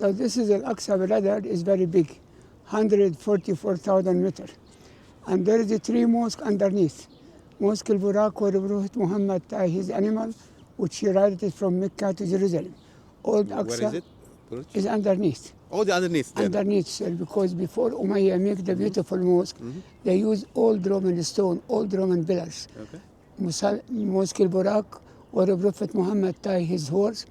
So this is Al-Aqsa brother, is very big, 144,000 meters. And there is a three mosque underneath. Mosque al-Buraq, where Prophet Muhammad tied his animal, which he ride it from Mecca to Jerusalem. Old Aqsa. Where is it? Burj? Is underneath. Oh, the underneath there. Underneath, sir, because before Umayyah make the beautiful mosque, they use old Roman stone, old Roman pillars. Okay. Mosque al-Buraq, where Prophet Muhammad tied his horse,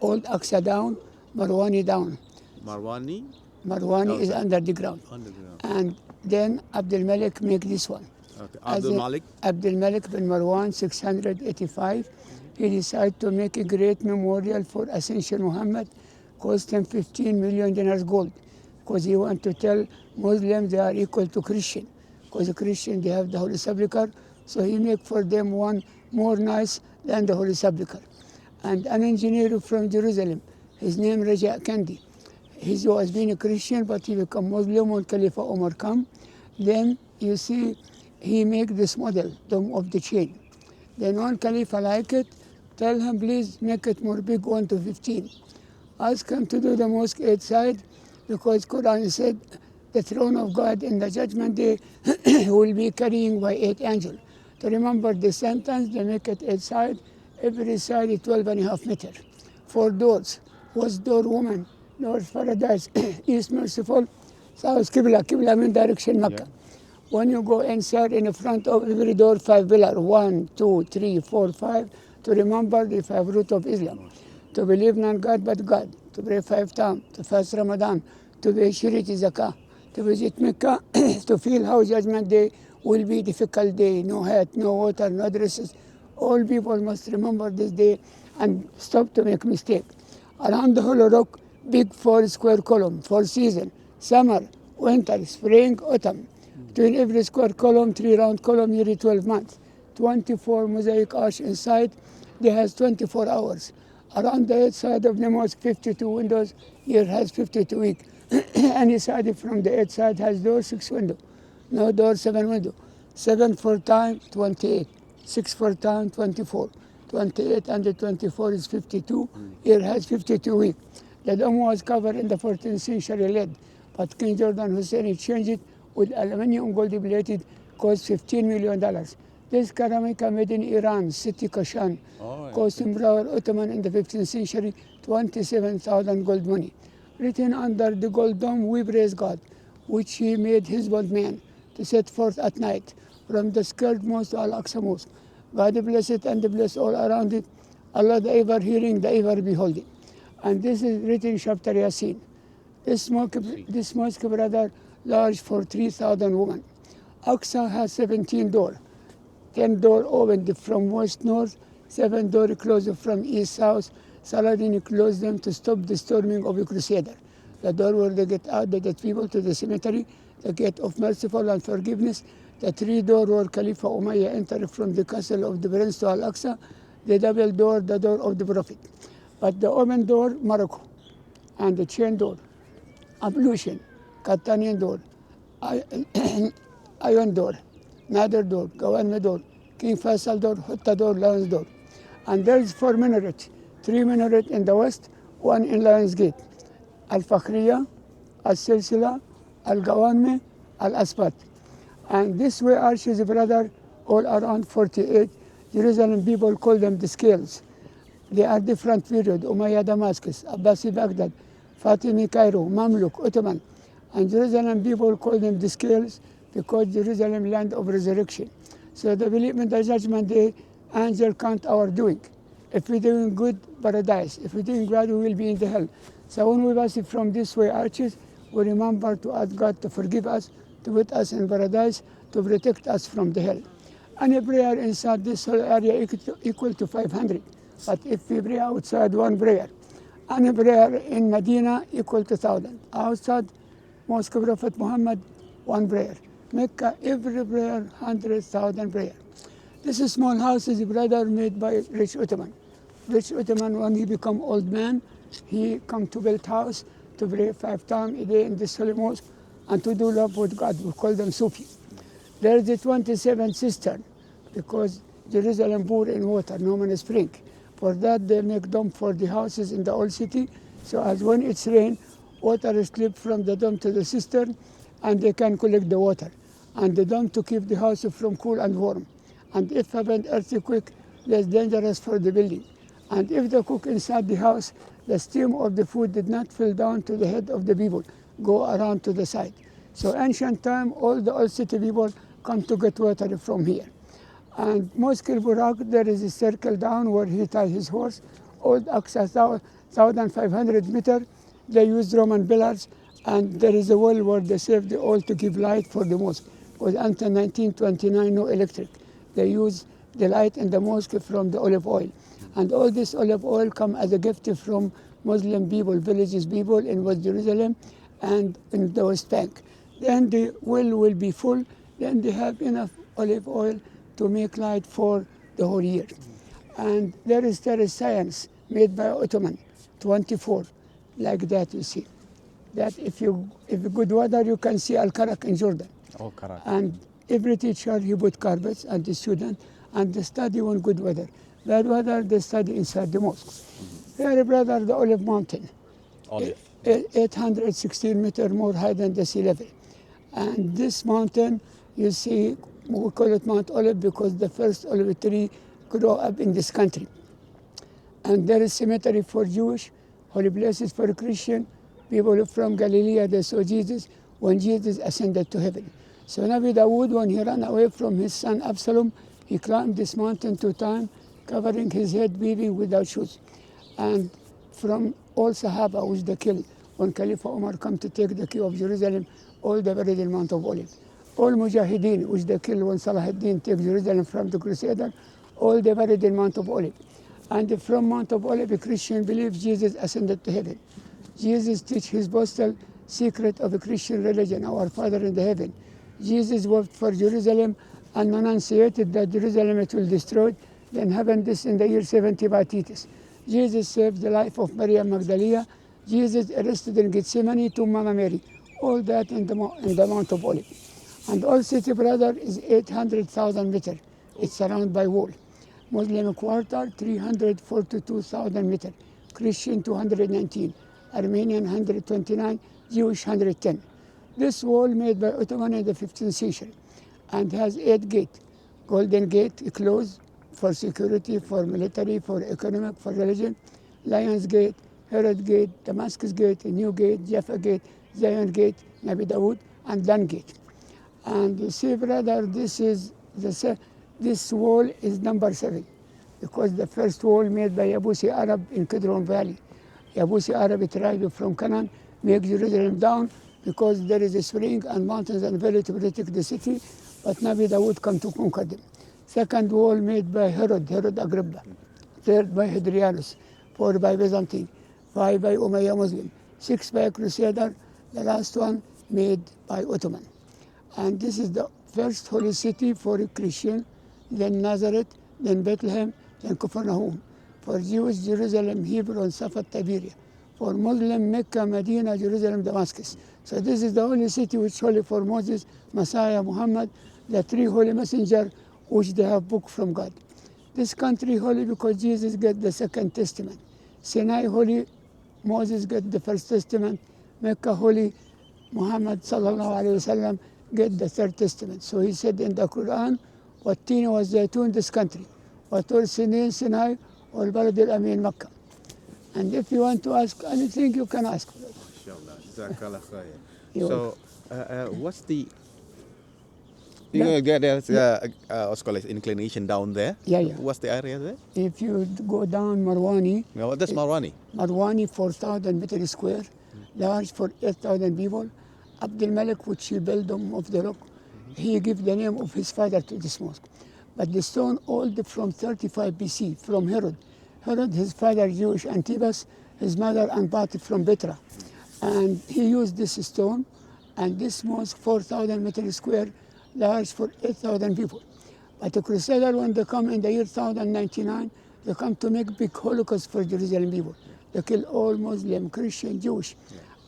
old Aqsa down, Marwani down. Marwani? Marwani is Okay. under the ground. Underground. And then Abdul Malik make this one. Okay. As Abdul a- Malik? Abdul Malik bin Marwan, 685. He decided to make a great memorial for Ascension Muhammad, cost him 15 million dinars gold, because he want to tell Muslims they are equal to Christian, because the Christian they have the Holy Sepulchre, so he make for them one more nice than the Holy Sepulchre. And an engineer from Jerusalem, his name Raja Kandi, he was being a Christian, but he become Muslim when Khalifa Umar come. Then you see, he make this model, Dome of the chain. Then when Khalifa like it, tell him please make it more big, 1 to 15. Ask him to do the mosque 8 side, because Quran said the throne of God in the judgment day will be carrying by 8 angels. To remember the sentence, they make it 8 side, every side is 12.5 meters. 4 doors, west door woman, north paradise, east merciful, south Qibla, Qibla mean direction Mecca. When you go inside, in the front of every door, 5 pillars, 1, 2, 3, 4, 5, to remember the 5 roots of Islam. To believe none God but God, to pray 5 times, to fast Ramadan, to pay charity zakah, to visit Mecca, to feel how judgment day will be difficult day, no hat, no water, no dresses. All people must remember this day and stop to make mistake. Around the whole rock, big 4 square column, 4 seasons, summer, winter, spring, autumn. Between every square column, 3 round column, nearly 12 months. 24 mosaic arch inside, they has 24 hours. Around the outside of the mosque, 52 windows, here has 52 weeks. Any side from the outside has door, 6 windows. No door, 7 windows. 7 for time, 28. 6 for time, 24. 28 and the 24 is 52. Here has 52 weeks. The dome was covered in the 14th century lead, but King Jordan Hussein changed it with aluminum gold plated, cost $15 million. This ceramic made in Iran, city Kashan, cost Emperor Ottoman in the 15th century 27,000 gold money. Written under the gold dome, we praise God, which he made his bondman to set forth at night from the sacred mosque to Al-Aqsa mosque. God bless it and bless all around it. Allah the ever hearing, the ever beholding. And this is written chapter Yasin. This mosque, brother, large for 3,000 women. Aqsa has 17 doors. 10 doors opened from west north, 7 doors closed from east south. Saladin closed them to stop the storming of the Crusader. The door where they get out, they get people to the cemetery, the gate of merciful and forgiveness. The 3 doors where Khalifa Umayyah entered from the castle of the prince to Al-Aqsa. The double door, the door of the Prophet. But the open door, Morocco. And the chain door, ablution, Catanian door, iron door, Nader door, Gawanme door, King Faisal door, Hutta door, Lions door. And there is 4 minarets, 3 minarets in the west, 1 in Lions Gate. Al-Fakhriya, Al-Silsila, Al-Gawanme, Al-Asbat. And this way arches, brother, all around 48. Jerusalem people call them the scales. They are different period, Umayyad Damascus, Abbasi Baghdad, Fatimi Cairo, Mamluk, Ottoman. And Jerusalem people call them the scales because Jerusalem land of resurrection. So they believe in the judgment day, angel count our doing. If we're doing good, paradise. If we're doing bad, we will be in the hell. So when we pass from this way arches, we remember to ask God to forgive us, to put us in paradise, to protect us from the hell. Any prayer inside this whole area equal to 500. But if we pray outside, 1 prayer. Any prayer in Medina equal to 1,000. Outside Mosque of Prophet Muhammad, 1 prayer. Mecca, every prayer, 100,000 prayer. This is small house is brother made by rich Ottoman. Rich Ottoman, when he become old man, he come to build house to pray 5 times a day in this holy mosque and to do love with God. We call them Sufi. There is a 27 cistern because Jerusalem poor in water, no spring. For that they make dome for the houses in the old city. So as when it's rain, water slip from the dome to the cistern, and they can collect the water. And the dome to keep the house from cool and warm. And if happened earthquake, less dangerous for the building. And if the cook inside the house, the steam of the food did not fall down to the head of the people, go around to the side. So ancient time, all the old city people come to get water from here. And Mosque al-Burak, there is a circle down where he tied his horse. Old Aqsa, 1,500 meters, they used Roman pillars, and there is a well where they saved the oil to give light for the mosque. Because until 1929, no electric. They use the light in the mosque from the olive oil. And all this olive oil come as a gift from Muslim people, villages people in West Jerusalem and in the West Bank. Then the well will be full, then they have enough olive oil to make light for the whole year. And there is science made by Ottoman, 24, like that you see. That if good weather, you can see Al-Karak in Jordan. Oh, correct. And every teacher, he put carpets, and the student, and they study on good weather. Bad weather, they study inside the mosque. Here, brother, the Olive Mountain. Olive. 816 meters more high than the sea level. And this mountain, you see, we call it Mount Olive because the first olive tree grew up in this country. And there is cemetery for Jewish, holy places for Christian. People from Galilee, they saw Jesus when Jesus ascended to heaven. So Nabi Dawood, when he ran away from his son Absalom, he climbed this mountain 2 times, covering his head, weaving without shoes. And from all Sahaba, which they killed, when Caliph Umar come to take the key of Jerusalem, all they buried in Mount of Olive. All Mujahideen, which they killed when Salah ad-Din take Jerusalem from the Crusader, all they buried in Mount of Olive. And from Mount of Olive, a Christian believes Jesus ascended to heaven. Jesus teach his postal secret of a Christian religion, our Father in the heaven. Jesus worked for Jerusalem and enunciated that Jerusalem it will destroy. Then happened this in the year 70 by Titus. Jesus saved the life of Maria Magdalene. Jesus arrested in Gethsemane to Mama Mary. All that in the Mount of Olive. And all city, brother, is 800,000 meters. It's surrounded by wall. Muslim quarter, 342,000 meters. Christian, 219. Armenian, 129. Jewish, 110. This wall made by Ottoman in the 15th century and has 8 gates. Golden Gate, closed for security, for military, for economic, for religion. Lions Gate, Herod Gate, Damascus Gate, New Gate, Jaffa Gate, Zion Gate, Nabi Dawood, and Dan Gate. And you see, brother, this wall is number 7 because the first wall made by Yabusi Arab in Kidron Valley. Yabusi Arab tribe from Canaan make Jerusalem down because there is a spring and mountains and valley to protect the city, but Nabi Dawood come to conquer them. Second wall made by Herod Agrippa. Third by Hadrianus. 4 by Byzantine. 5 by Umayyad Muslim. 6 by Crusader. The last one made by Ottoman. And this is the first holy city for a Christian, then Nazareth, then Bethlehem, then Capernaum. For Jews, Jerusalem, Hebron, Safat, Tiberia. For Muslim, Mecca, Medina, Jerusalem, Damascus. So this is the only city which is holy for Moses, Messiah, Muhammad, the 3 holy messengers which they have book from God. This country holy because Jesus got the second testament. Sinai holy, Moses got the first testament. Mecca holy, Muhammad sallallahu alayhi wasallam get the third testament. So he said in the Quran, وَالتِّينِ وَالزَّيْتُونِ, this country. وَطُورِ سِنِينَ, Sinai, وَالْبَلَدِ الْأَمِينَ, Mecca. And if you want to ask anything, you can ask. Inshallah. Jazakallah khair. You're So, what's the... You get there's what's called inclination down there. Yeah. What's the area there? If you go down Marwani, No, that's Marwani. 4,000 meters square, large for 8,000 people. Abdul Malik, which he built them of the rock, he gave the name of his father to this mosque. But the stone old from 35 BC, from Herod. Herod, his father Jewish, Antipas, his mother Anpat from Petra. And he used this stone, and this mosque, 4,000 meters square, large for 8,000 people. But the Crusader, when they come in the year 1099, they come to make big holocaust for Jerusalem people. They kill all Muslim, Christian, Jewish,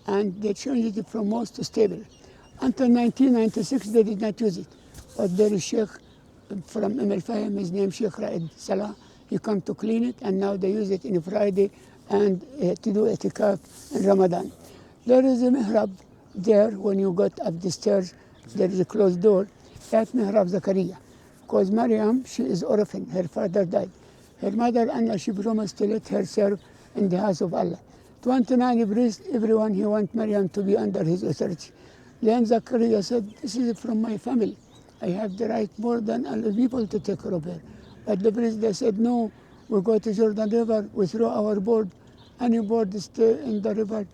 and they changed it from mosque to stable. Until 1996, they did not use it. But there is Sheikh from Fahim, his name Sheikh Raed Salah, he come to clean it, and now they use it in Friday and to do itikaf in Ramadan. There is a mihrab there. When you got up the stairs, there is a closed door. That mihrab Zakaria. Because Maryam, she is orphan. Her father died. Her mother, Anna, she promised to let her serve in the house of Allah. 29 priests, everyone, he want Maryam to be under his authority. Then Zakaria said, this is from my family. I have the right more than other people to take care of her. But the priest, they said, no, we go to Jordan River, we throw our board. Any board stay in the river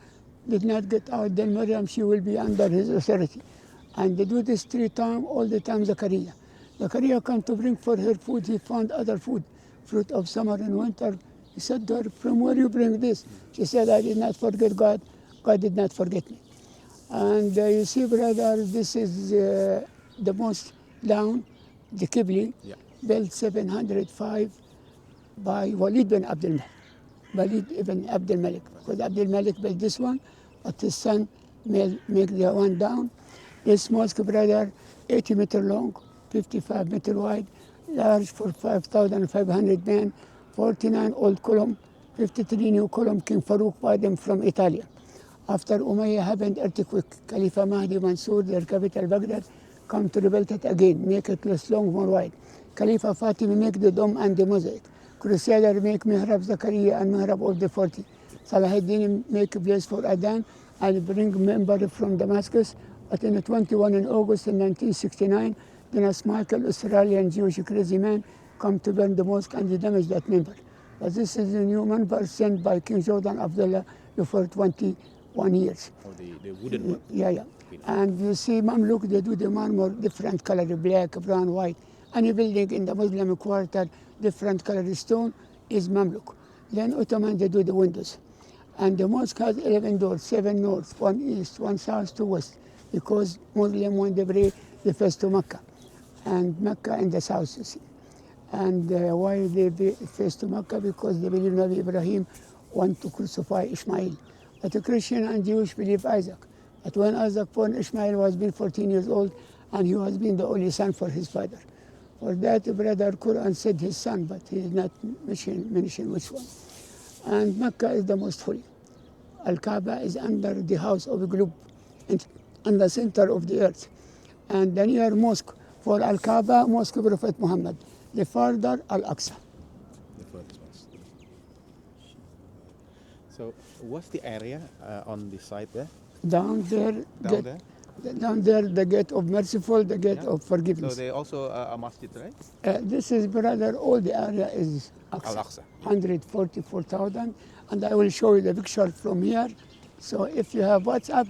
did not get out, then Maryam, she will be under his authority. And they do this 3 times, all the time Zakaria. Zakaria come to bring for her food, he found other food, fruit of summer and winter. He said to her, from where you bring this? She said, I did not forget God, God did not forget me. And you see, brother, this is the most down, the Qibli, built 705 by Walid bin Abdul Malik. Walid ibn Abdul Malik. Because Abdul Malik built this one, but his son make the one down. This mosque, brother, 80 meter long, 55 meter wide, large for 5,500 men, 49 old column, 53 new column, King Farouk bought them from Italy. After Umayyah happened earthquake, Khalifa Mahdi Mansour, their capital Baghdad, come to rebuild it again, make it less long, more wide. Khalifa Fatima make the dome and the mosaic. Crusader make Mihrab Zakaria and Mihrab of the 40. Salahuddin make a place for Adhan and bring member from Damascus. But in 21 in August in 1969, Dinas Michael, Australian Jewish crazy man, come to burn the mosque and they damage that member. But this is a new member sent by King Jordan Abdullah before 21 years. Oh, the wooden one? Yeah. And you see Mamluk, they do the marmor, different color, black, brown, white. Any building in the Muslim quarter, different color stone is Mamluk. Then Ottoman, they do the windows. And the mosque has 11 doors, 7 north, 1 east, 1 south, 2 west. Because Muslim, when they pray, they face to Mecca. And Mecca in the south, you see. And why they face to Mecca? Because they believe Nabi Ibrahim want to crucify Ishmael. But the Christian and Jewish believe Isaac. But when Isaac born, Ishmael was been 14 years old, and he was been the only son for his father. For that, brother Quran said his son, but he did not mention which one. And Mecca is the most holy. Al-Kaaba is under the house of a globe, in the center of the earth. And the near mosque for Al-Kaaba, Mosque Prophet Muhammad. The further, Al-Aqsa. The first mosque. So, what's the area on the side there? Down there, the gate of merciful, the gate of forgiveness. So they also a masjid, right? This is, brother, all the area is Aqsa. Al-Aqsa. 144,000. And I will show you the picture from here. So if you have WhatsApp,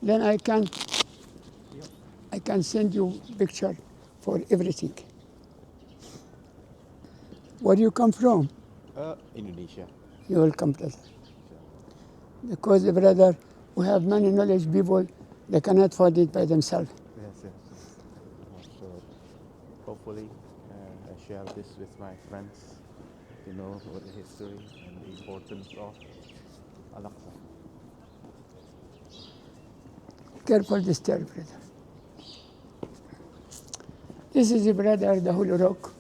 then I can send you picture for everything. Where do you come from? Indonesia. You will come, brother. Because, brother, we have many knowledge people, they cannot find it by themselves. Yes. So hopefully I share this with my friends to know what the history and the importance of Al-Aqsa. Careful the stair, brother. This is, brother, the Holy Rock.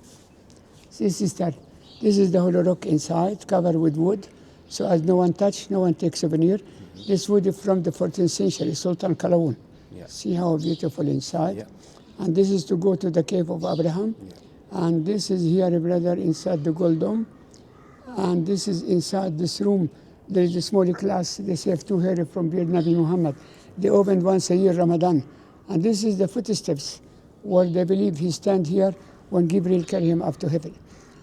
See, sister, this is the Holy Rock inside, covered with wood, so as no one touch, no one takes souvenir. This wood is from the 14th century, Sultan Qalawun. Yeah. See how beautiful inside. Yeah. And this is to go to the cave of Abraham. Yeah. And this is here, brother, inside the gold dome. And this is inside this room. There is a small class. They save 2 hair from beard Nabi Muhammad. They opened once a year, Ramadan. And this is the footsteps where they believe he stand here when Gabriel carry him up to heaven.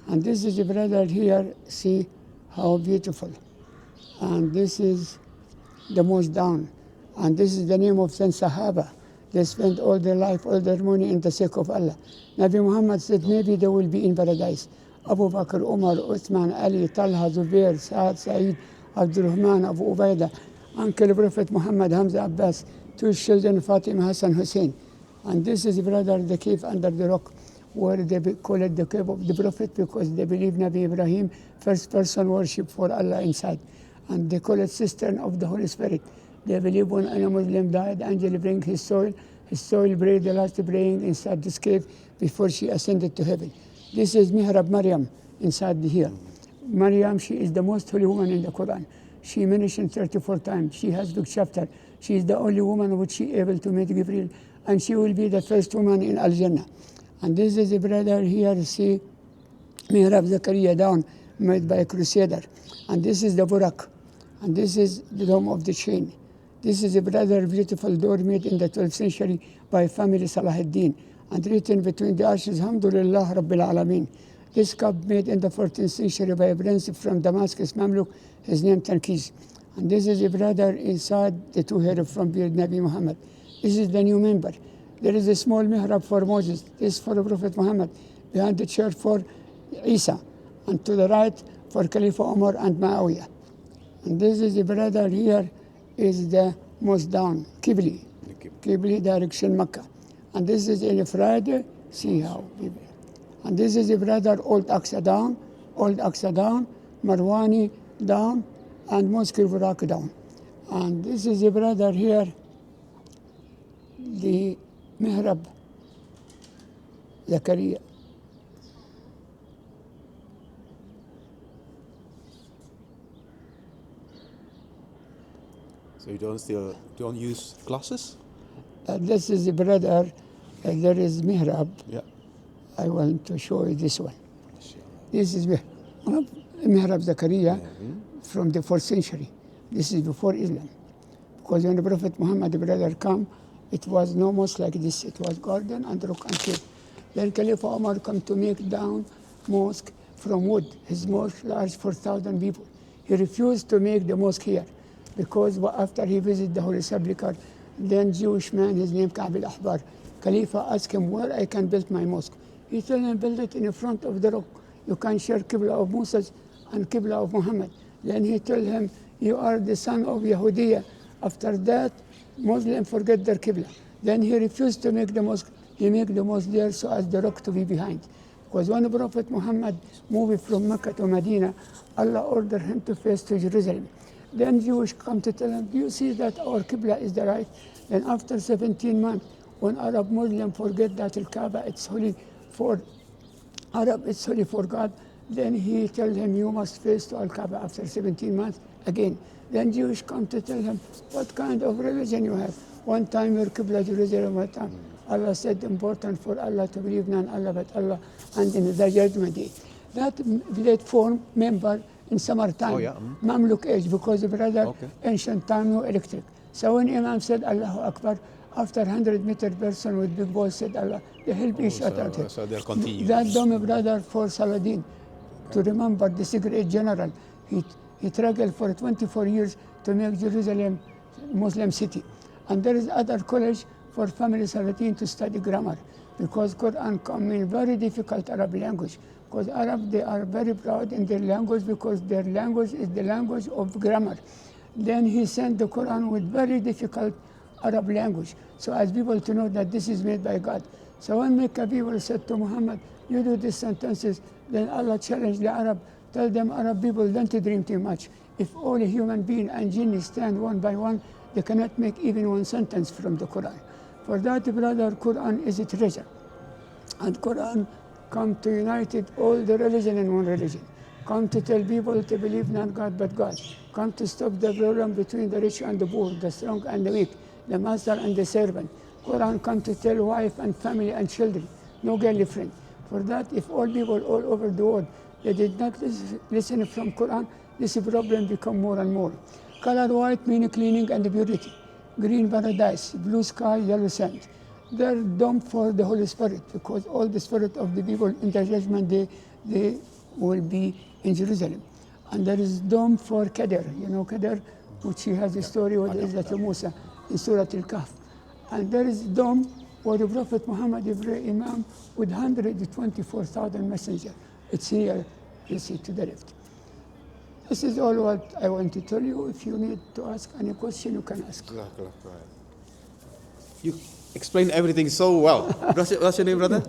And this is, brother, here. See how beautiful. And this is the most down. And this is the name of 10 Sahaba. They spent all their life, all their money in the sake of Allah. Nabi Muhammad said maybe they will be in paradise. Abu Bakr, Umar, Uthman, Ali, Talha, Zubair, Saad, Saeed, Abdul Rahman, Abu Ubaidah, Uncle Prophet Muhammad, Hamza, Abbas, 2 children, Fatima, Hassan, Hussein. And this is, brother, the cave under the rock, where they call it the cave of the Prophet because they believe Nabi Ibrahim, first person worship for Allah inside. And they call it cistern of the Holy Spirit. They believe when a Muslim died, angel bring his soul prayed the last praying inside this cave before she ascended to heaven. This is Mihrab Maryam inside here. Maryam, she is the most holy woman in the Quran. She mentioned 34 times. She has big chapter. She is the only woman which she able to meet Gabriel, and she will be the first woman in Al Jannah. And this is a brother here, see Mihrab Zakaria down, made by a crusader. And this is the Burak. And this is the Dome of the Chain. This is a brother beautiful door made in the 12th century by family Salahuddin, and written between the arches, Alhamdulillah Rabbil Alameen. This cup made in the 14th century by a prince from Damascus, Mamluk, his name Tankiz. And this is a brother inside the two hair from beard Nabi Muhammad. This is the new member. There is a small mihrab for Moses. This is for Prophet Muhammad. Behind the church for Isa. And to the right for Khalifa Umar and Muawiyah. And this is a brother here is the most down, Qibli. Qibli direction Makkah. And this is a Friday, see how people. And this is a brother Old Aqsa down, Marwani down, and Mosque Burak down. And this is a brother here, the Mihrab Zakaria. So you don't use glasses? This is the brother, there is Mihrab. Yeah. I want to show you this one. This is Mihrab Zakaria from the 4th century. This is before Islam. Because when the Prophet Muhammad, the brother, come, it was no mosque like this. It was garden and rock and shade. Then Khalifa Umar come to make down mosque from wood. His mosque large 4,000 people. He refused to make the mosque here because after he visited the Holy Sepulchre, then Jewish man, his name Ka'b al-Ahbar, Khalifa asked him where I can build my mosque. He told him, build it in front of the rock. You can share Qibla of Musa and Qibla of Muhammad. Then he told him, you are the son of Yahudiya. After that, Muslims forget their Qibla. Then he refused to make the mosque. He made the mosque there so as the rock to be behind. Because when Prophet Muhammad moved from Mecca to Medina, Allah ordered him to face to Jerusalem. Then Jewish come to tell him, do you see that our Qibla is the right? Then after 17 months, when Arab Muslim forget that Al-Kaaba, it's holy for Arab, it's holy for God, then he tell him, you must face to Al-Kaaba after 17 months again. Then Jewish come to tell him, what kind of religion you have? One time your Qibla Jerusalem, one time. Allah said, important for Allah to believe none Allah but Allah, and in the judgment day. That platform member in summertime, Mamluk age, because the brother, ancient time, no electric. So when Imam said, Allahu Akbar, after 100-meter person with big voice said Allah, they help each other. So they'll continue. That Dome brother for Saladin, to remember this great general, he struggled for 24 years to make Jerusalem Muslim city. And there is other college for family Saladin to study grammar, because Quran come in very difficult Arab language. Because Arab, they are very proud in their language because their language is the language of grammar. Then he sent the Quran with very difficult Arab language, so as people to know that this is made by God. So when Mecca people said to Muhammad, you do these sentences, then Allah challenged the Arab, tell them Arab people don't dream too much. If all human being and jinn stand one by one, they cannot make even one sentence from the Quran. For that, brother, Quran is a treasure. And Quran come to unite all the religion in one religion. Come to tell people to believe not God but God. Come to stop the problem between the rich and the poor, the strong and the weak, the master and the servant. Quran come to tell wife and family and children, no girlfriend. For that, if all people all over the world, they did not listen from Quran, this problem become more and more. Color white meaning cleaning and purity. Green paradise, blue sky, yellow sand. They're dome for the Holy Spirit, because all the spirit of the people in the judgment day, they will be in Jerusalem. And there is dome for Qadr, you know Qadr, which he has a story with Izzat Musa in Surah Al-Kahf. And there is dome where the Prophet Muhammad Ibrahim Imam with 124,000 messengers. It's here, you see to the left. This is all what I want to tell you. If you need to ask any question, you can ask. You explained everything so well. What's your name, brother?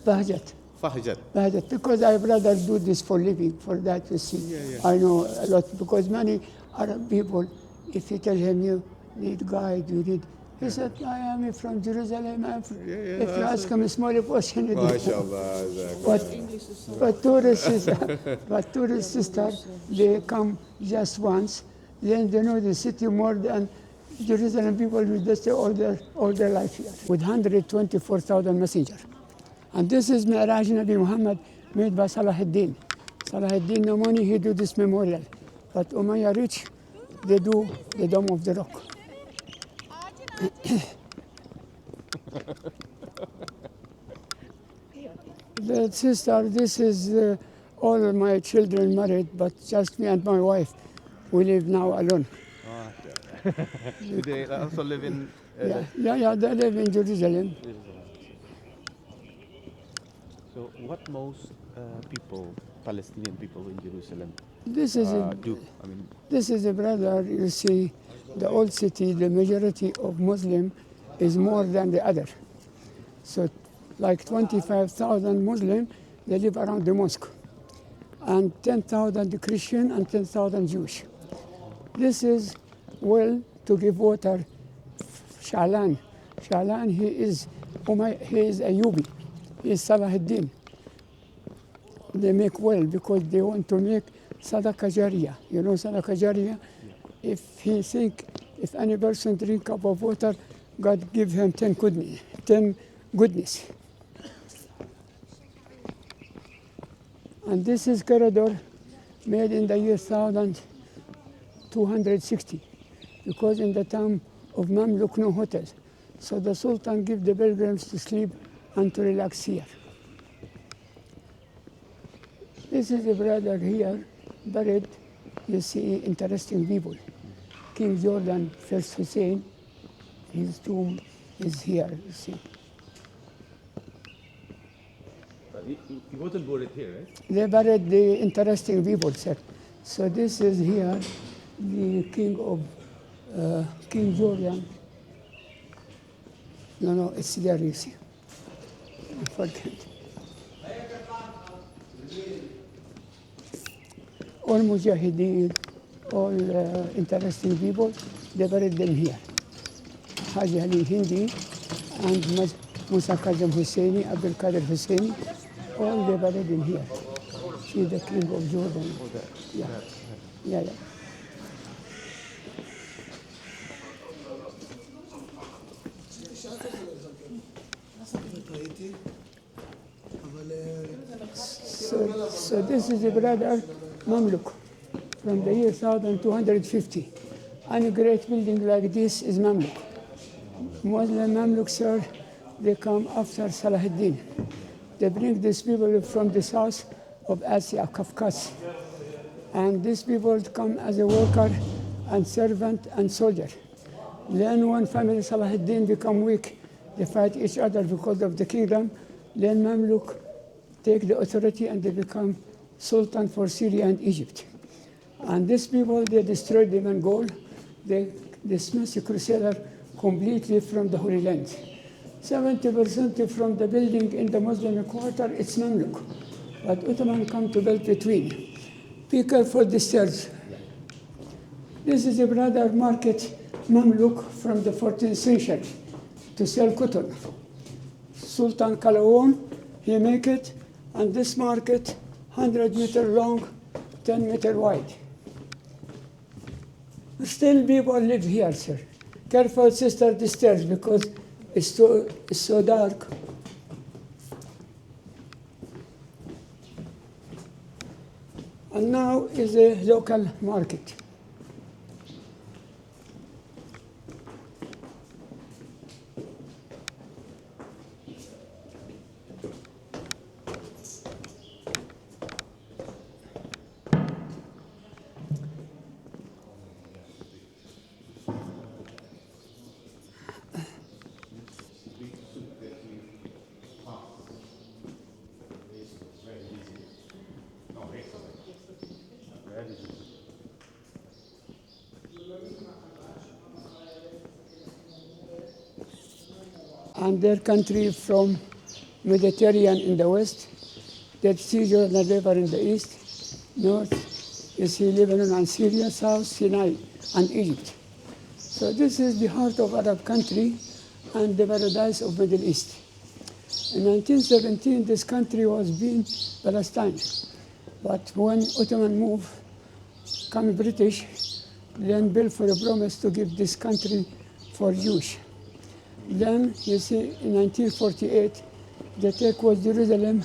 Bahjat. Fahjat. Bahjat. Because I rather do this for living, for that you see. I know a lot, because many Arab people, if you tell him you need guide, you need, he said, I am from Jerusalem. If you ask him a small question, but tourist sister, they come just once, then they know the city more than Jerusalem people will just stay all their life here with 124,000 messengers. And this is Mi'raj Nabi Muhammad made by Salahuddin. Salahuddin, no money, he do this memorial. But Umayyad rich, they do the Dome of the Rock. The sister, this is all my children married, but just me and my wife. We live now alone. Do they also live in Yeah, they live in Jerusalem. So what most people, Palestinian people in Jerusalem, This is do? I mean, this is a brother. You see, the old city, the majority of Muslim is more than the other. So, like 25,000 Muslim, they live around the mosque, and 10,000 Christian and 10,000 Jewish. This is well to give water. Sha'lan, he is Ayyubi, he is Salahuddin. They make well because they want to make Sadaqah Jariyah. You know Sadaqah Jariyah? If any person drink a cup of water, God give him 10 goodness. And this is corridor made in the year 1260, because in the time of Mamluk no hotels. So the Sultan give the pilgrims to sleep and to relax here. This is a brother here, buried. You see interesting people. King Jordan, first Hussein, his tomb is here, you see. he wasn't buried here, right? They buried the interesting people, sir. So this is here, the king of King Jordan. No, it's there, you see. I forget. All Mujahideen, all interesting people, they buried them here. Haji Ali Hindi and Musa Kazim Husseini, Abdul Qadir Husseini, all they buried in here. See the king of Jordan. Yeah. So this is a brother Mamluk from the year 1250. Any great building like this is Mamluk. Muslim Mamluk, sir, they come after Salahuddin. They bring these people from the south of Asia, Caucasus. And these people come as a worker and servant and soldier. Then when family Salahuddin become weak, they fight each other because of the kingdom. Then Mamluk take the authority and they become sultan for Syria and Egypt. And these people, they destroyed the Mongol. They dismissed the Crusader completely from the Holy Land. 70% from the building in the Muslim quarter, it's Mamluk. But Ottoman come to build between. Be careful the stairs. This is a brother market Mamluk from the 14th century to sell cotton. Sultan Kalawan, he make it, and this market 100 meter long, 10 meter wide. Still people live here, sir. Careful, sister, the stairs, because it's so dark. And now is a local market. And their country from Mediterranean in the west, Dead Sea Jordan River in the east, north you see Lebanon and Syria, south Sinai and Egypt. So this is the heart of Arab country and the paradise of Middle East. In 1917, this country was being Palestine. But when Ottoman moved, come British, Then Balfour promised to give this country for Jewish. Then, you see, in 1948, they take West Jerusalem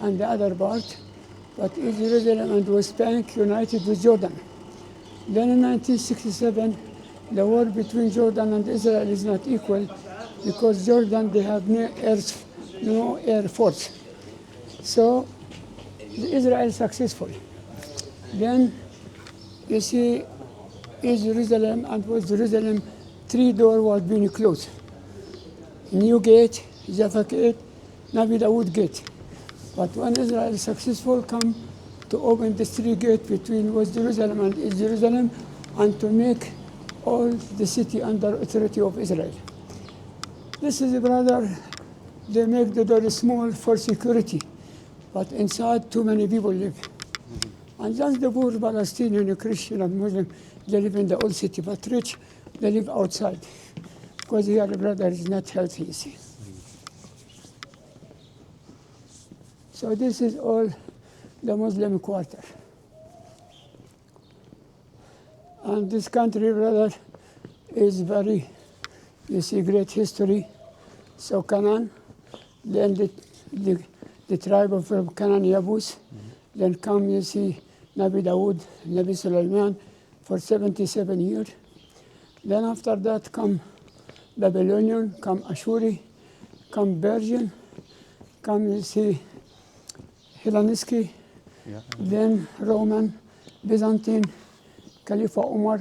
and the other part, but East Jerusalem and West Bank united with Jordan. Then in 1967, the war between Jordan and Israel is not equal because Jordan, they have no air force. So Israel is successful. Then you see East Jerusalem and West Jerusalem, 3 doors was being closed. New Gate, Jaffa Gate, Nabi Dawood Gate. But when Israel is successful, come to open the 3 gates between West Jerusalem and East Jerusalem and to make all the city under authority of Israel. This is, brother, they make the door small for security, but inside too many people live. And just the poor Palestinian, Christian and Muslim, they live in the old city, but rich, they live outside. Because here, brother, is not healthy, you see. So this is all the Muslim quarter. And this country, brother, is very, you see, great history. So Canaan, then the tribe of Canaan, Yabus, then come, you see, Nabi Dawood, Nabi Sulaiman for 77 years. Then after that come Babylonian, come Ashuri, come Persian, come, you see, Hellenistic, then Roman, Byzantine, Khalifa Umar,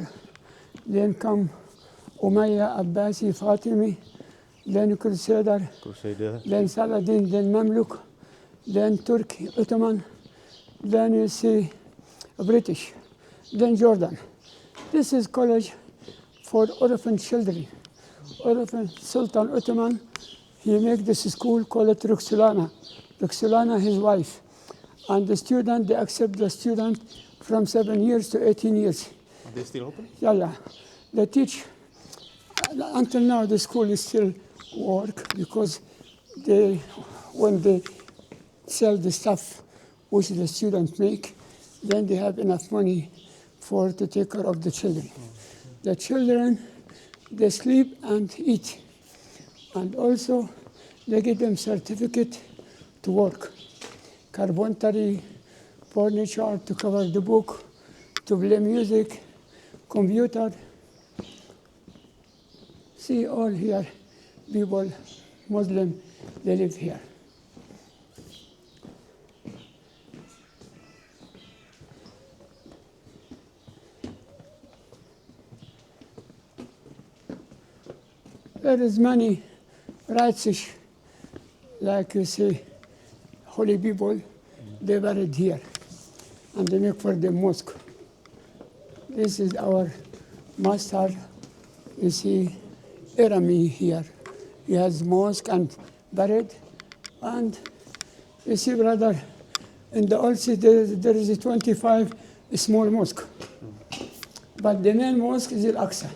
then come Umayyad, Abbasi, Fatimi, then Crusader, then Saladin, then Mamluk, then Turkey, Ottoman, then you see British, then Jordan. This is college for orphan children. Orphan Sultan Ottoman, he make this school, call it Roxolana. Roxolana, his wife. And the student, they accept the student from 7 years to 18 years. Are they still open? Yeah. They teach. Until now, the school is still work because when they sell the stuff which the students make, then they have enough money to take care of the children. The children, they sleep and eat. And also, they give them certificate to work. Carpentry, furniture, to cover the book, to play music, computer. See all here, people, Muslim, they live here. There is many righteous, like you say, holy people, they buried here, and they make for the mosque. This is our master, you see, Irami here. He has mosque and buried, and you see, brother, in the old city there is a 25 small mosque, but the main mosque is Aqsa.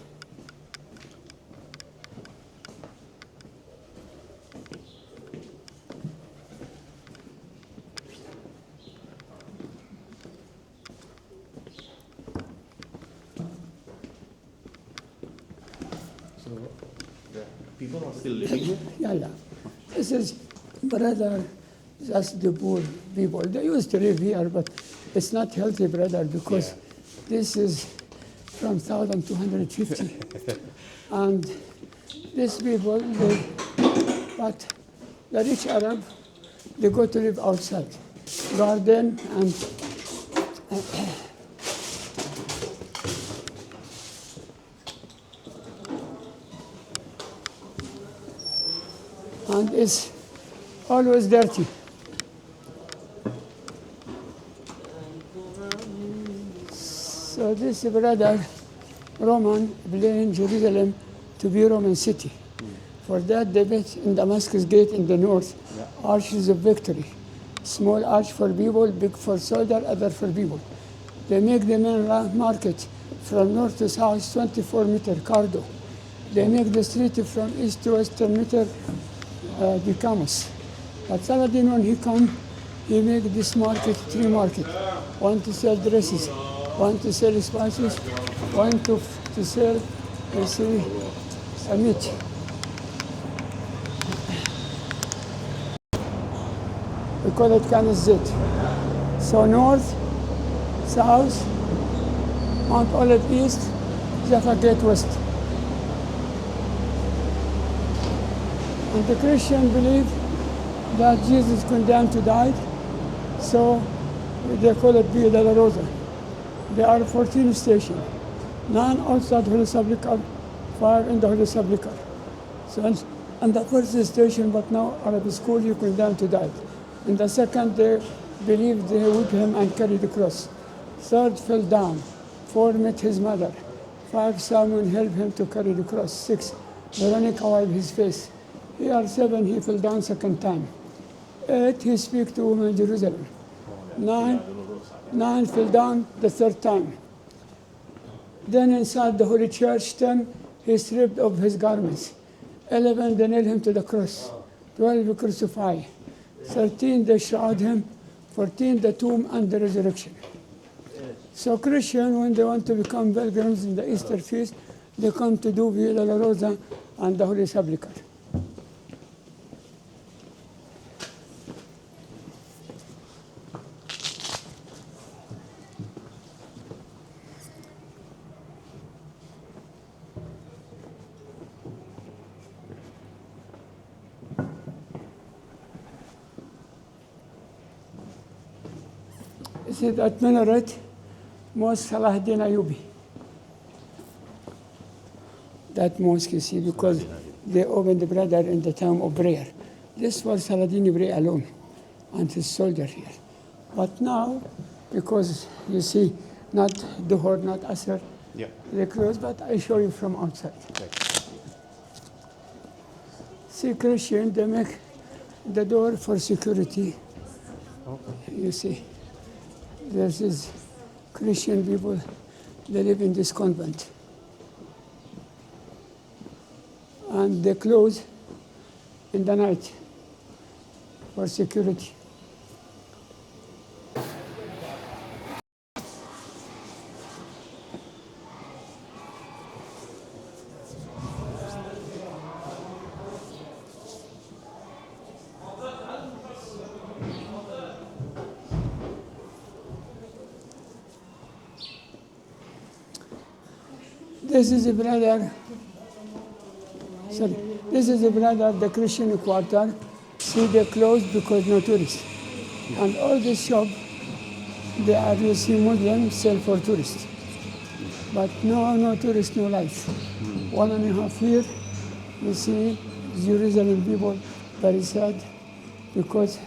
People are still living here? Yeah. This is, brother, just the poor people. They used to live here, but it's not healthy, brother, because this is from 1,250. And these people, but the rich Arab, they go to live outside, garden and it's always dirty. So this brother, Roman, blame Jerusalem to be Roman city. For that they built in Damascus Gate in the north, arches of victory. Small arch for people, big for soldier, other for people. They make the main market from north to south 24-meter corridor. They make the street from east to western meter becomes. But Saladin, when he come, he make this market, 3 market. One to sell dresses, one to sell spices, one to sell, you see, meat. We call it Kanazit. So north, south, Mount Olive east, Jaffa Gate west. And the Christian believe that Jesus condemned to die, so they call it Via della Rosa. There are 14 stations, 9 outside Holy Sepulchre, 5 in the Holy Sepulchre. So, and the first station, but now Arab school, you condemned to die. In the second, they believed they whipped him and carried the cross. Third, fell down. 4, met his mother. 5, Simon helped him to carry the cross. 6, Veronica wiped his face. Here, 7, he fell down second time. 8, he speak to women in Jerusalem. 9 fell down the third time. Then inside the Holy Church, 10, he stripped off his garments. 11, they nailed him to the cross. 12, crucified. 13, they shroud him. 14, the tomb and the resurrection. So Christians, when they want to become pilgrims in the Easter feast, they come to do Via della Rosa and the Holy Sepulchre. This is at Minaret, Mosque Salahuddin Ayyubi. That mosque, you see, because they opened the brother in the time of prayer. This was Salahuddin pray alone and his soldier here. But now, because you see, not Duhur, not Asr, they close, but I show you from outside. See, Christian, they make the door for security. You see. This is Christian people, they live in this convent. And they close in the night for security. This is a brother, this is a brother, the Christian quarter. See, they closed because no tourists. And all this shop, they are, you see, Muslims sell for tourists. But no tourists, no life. 1.5 years, you see, Jerusalem people very sad because,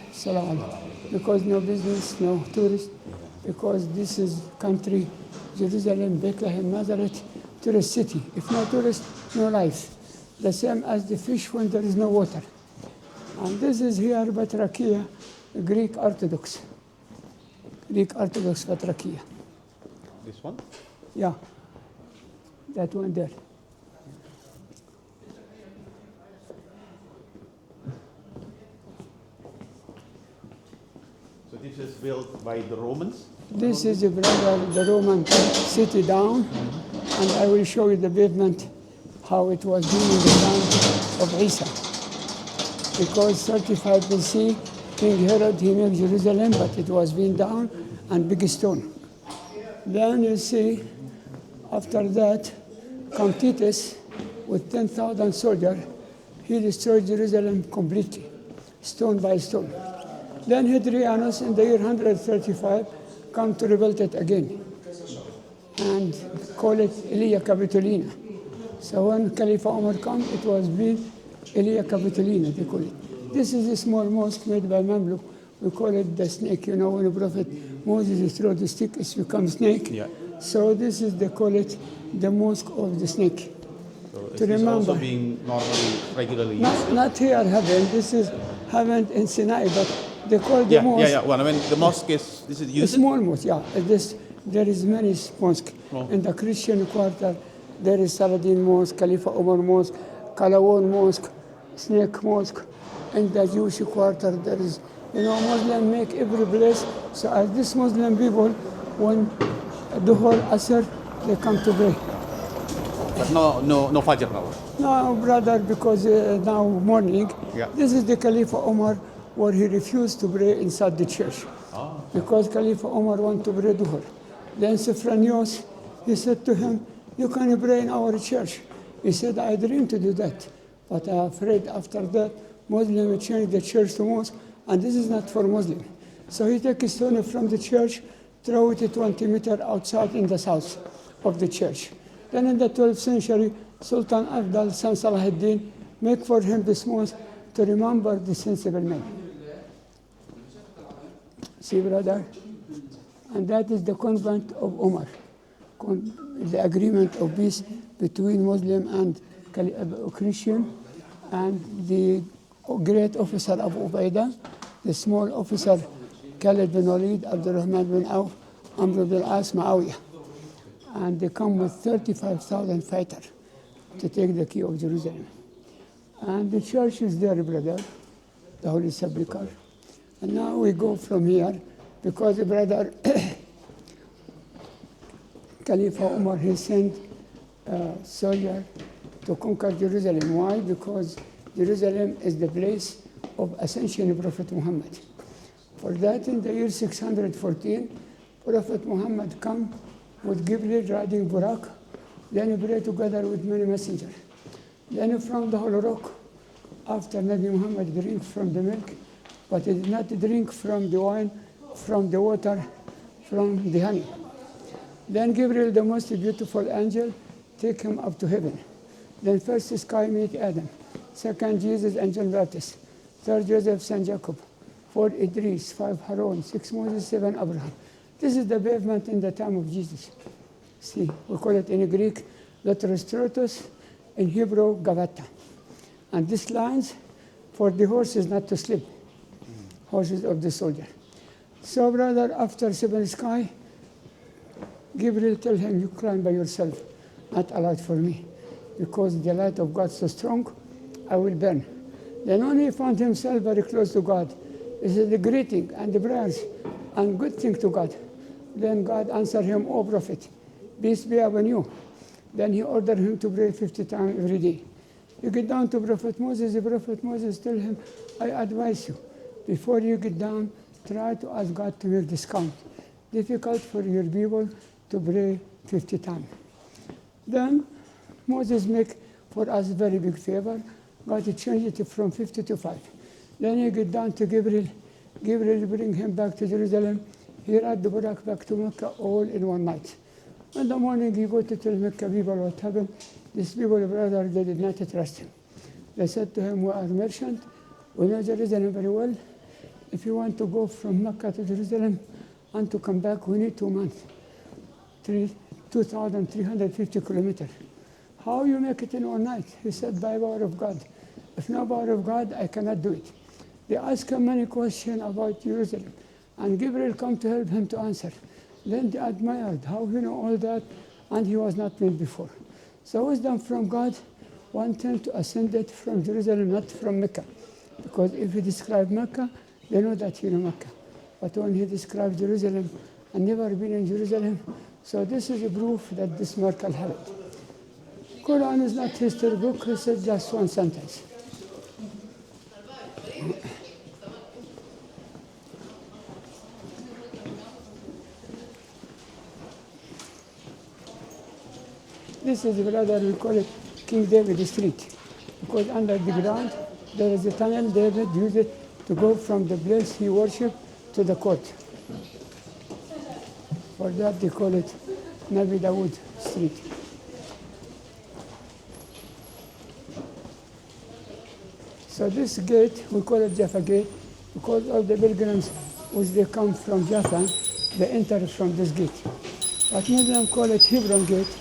because no business, no tourists, because this is country, Jerusalem, Bethlehem, Nazareth, tourist city. If no tourist, no life. The same as the fish when there is no water. And this is here Batrakia, Greek Orthodox. Greek Orthodox Batrakia. This one? Yeah, that one there. So this is built by the Romans? This is the Roman city down, and I will show you the pavement, how it was done in the time of Isa. Because 35 BC, King Herod, he made Jerusalem, but it was being down and big stone. Then you see, after that, come Titus with 10,000 soldiers. He destroyed Jerusalem completely, stone by stone. Then Hadrianus in the year 135 come to rebuild it again and call it Elia Capitolina. So when Caliph Omar come, it was built Elia Capitolina, they call it. This is a small mosque made by Mamluk. We call it the snake. You know, when the Prophet Moses threw the stick, it becomes snake. Yeah. So this is, they call it the mosque of the snake. So To remember. also being normally, regularly used? Not here, heaven. This is heaven in Sinai, but they call the mosque. Yeah. Well, I mean, the mosque is, this is A used? small mosque, yeah. There is many mosques. Oh. In the Christian quarter, there is Saladin Mosque, Khalifa Umar Mosque, Kalawon Mosque, Snake Mosque. In the Jewish quarter, there is, you know, Muslim make every place. So as this Muslim people, when Duhur, Asr, they come to pray. But no Fajr now. No, brother, because now morning, Yeah. this is the Khalifa Omar where he refused to pray inside the church. Because Khalifa Omar wanted to pray Duhur. Then Sophronius, he said to him, you can pray in our church. He said, I dreamed to do that. But I'm afraid after that, Muslim changed the church to mosque, and this is not for Muslim. So he took a stone from the church, throw it 20 meters outside in the south of the church. Then in the 12th century, Sultan Abdal son Salahuddin make for him this mosque to remember the sensible man. See, brother? And that is the convent of Umar, the agreement of peace between Muslim and Christian, and the great officer Abu Ubaidah, the small officer Khalid bin Walid, Abdurrahman bin Auf, Amr bin al-As, Muawiyah. And they come with 35,000 fighters to take the key of Jerusalem. And the church is there, brother, the Holy Sepulchre. And now we go from here, because, brother, Khalifa Umar, he sent a soldier to conquer Jerusalem. Why? Because Jerusalem is the place of ascension of Prophet Muhammad. For that, in the year 614, Prophet Muhammad come with Gabriel riding Burak, then he prayed together with many messengers. Then from the Holy Rock, after Nabi Muhammad drink from the milk, but he did not drink from the wine, from the water, from the honey. Then Gabriel, the most beautiful angel, take him up to heaven. Then first sky meet Adam, second Jesus and John Baptist, third Joseph, Son Jacob, fourth Idris, five Harun, six Moses, seven Abraham. This is the pavement in the time of Jesus. See, we call it in Greek, Latrostrotos, in Hebrew, Gavata. And these lines for the horses not to slip, horses of the soldier. So, brother, after seven sky, Gabriel tell him, you climb by yourself, not allowed for me, because the light of God is so strong, I will burn. Then when he found himself very close to God, he said the greeting and the prayers and good thing to God. Then God answered him, O prophet, peace be upon you. Then he ordered him to pray 50 times every day. You get down to Prophet Moses, the Prophet Moses tell him, I advise you, before you get down, try to ask God to make this count. Difficult for your people to pray 50 times. Then Moses make for us very big favor. God changed it from 50 to 5. Then you get down to Gabriel. Gabriel bring him back to Jerusalem. He ride the Burak back to Mecca all in one night. In the morning, he go to tell Mecca people what happened. These people, brother, they did not trust him. They said to him, we are merchant. We know Jerusalem very well. If you want to go from Mecca to Jerusalem and to come back, we need 2 months, 2,350 kilometers. How you make it in one night? He said, by power of God. If no power of God, I cannot do it. They asked him many questions about Jerusalem, and Gabriel come to help him to answer. Then they admired how he know all that, and he was not made before. So wisdom from God want him to ascend it from Jerusalem, not from Mecca. Because if he described Mecca, they know that he know Mecca. But when he described Jerusalem and never been in Jerusalem, so this is a proof that this miracle happened. Quran is not history book, he said just one sentence. This is, brother, we call it King David Street, because under the ground there is a tunnel David used it to go from the place he worshipped to the court. For that they call it Nabi Dawood Street. So this gate, we call it Jaffa Gate, because all the pilgrims, which they come from Jaffa, they enter from this gate. But Muslims call it Hebron Gate,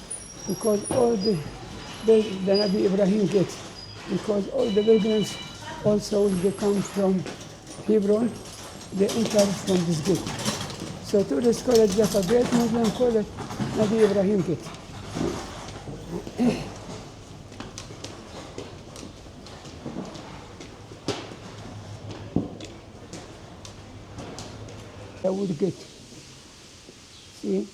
because all the Nabi Ibrahim Gate, because all the pilgrims also when they come from Hebron, they enter from this gate. So tourists call it Jaffa Gate, Muslims call it Nabi Ibrahim Gate. The wood gate. See?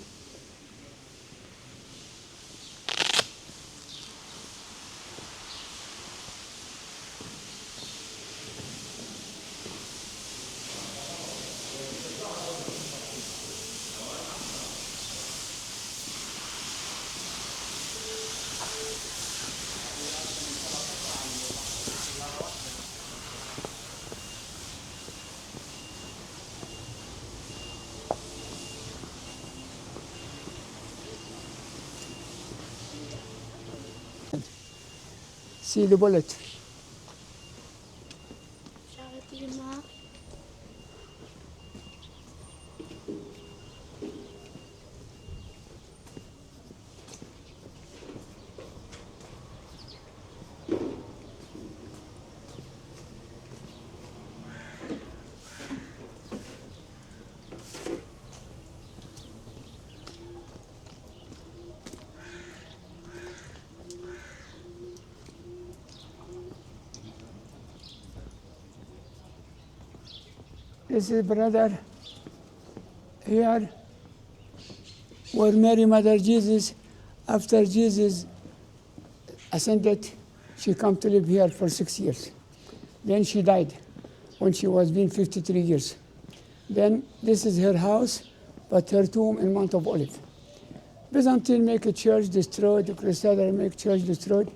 See the bullet. This is brother here where Mary, Mother Jesus, after Jesus ascended, she come to live here for 6 years. Then she died when she was being 53 years. Then this is her house, but her tomb in Mount of Olives. Byzantine make a church destroyed, the Crusader make church destroyed,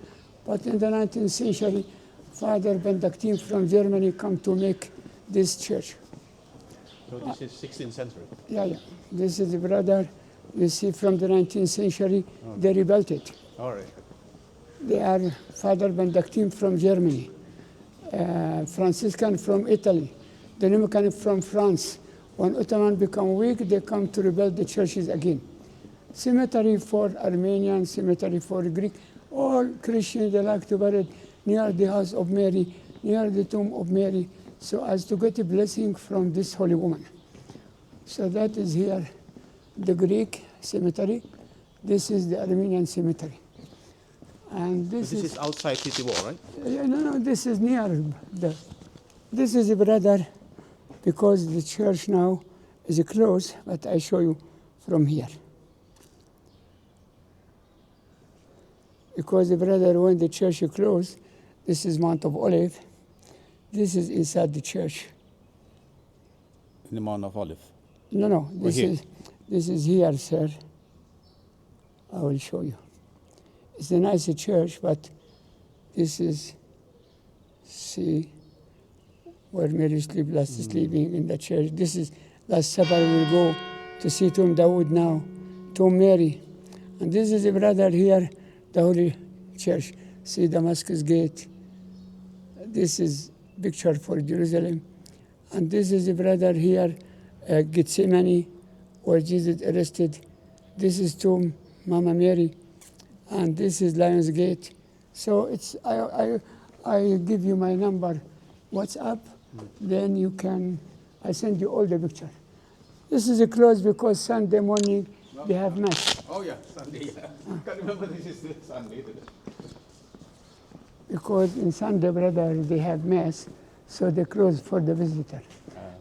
but in the 19th century, Father Benedictine from Germany come to make this church. So this is 16th century? Yeah. This is the brother, you see from the 19th century, they rebuilt it. All right. They are Father Benedictine from Germany, Franciscan from Italy, Dominican from France. When Ottoman become weak, they come to rebuild the churches again. Cemetery for Armenian, cemetery for Greek. All Christians, they like to bury near the house of Mary, near the tomb of Mary, so as to get a blessing from this holy woman. So that is here, the Greek cemetery. This is the Armenian cemetery. And this is outside city wall, right? No, this is near. This is the brother, because the church now is closed, but I show you from here. Because the brother, when the church is closed, this is Mount of Olives. This is inside the church. In the Mount of Olives? No, this is here, sir. I will show you. It's a nice church, but this is, see, where Mary sleep, last sleeping in the church. This is last supper. We'll go to see Tomb Dawood now, Tomb Mary. And this is the brother here, the Holy Church. See Damascus Gate. This is picture for Jerusalem. And this is the brother here, Gethsemane, where Jesus arrested. This is Tomb Mama Mary. And this is Lion's Gate. So it's I give you my number, WhatsApp, then you can, I send you all the picture. This is closed because Sunday morning they have mass. Oh yeah, Sunday, yeah. I can't remember this is Sunday. Because in Sunday, brother, they have mass, so they close for the visitor.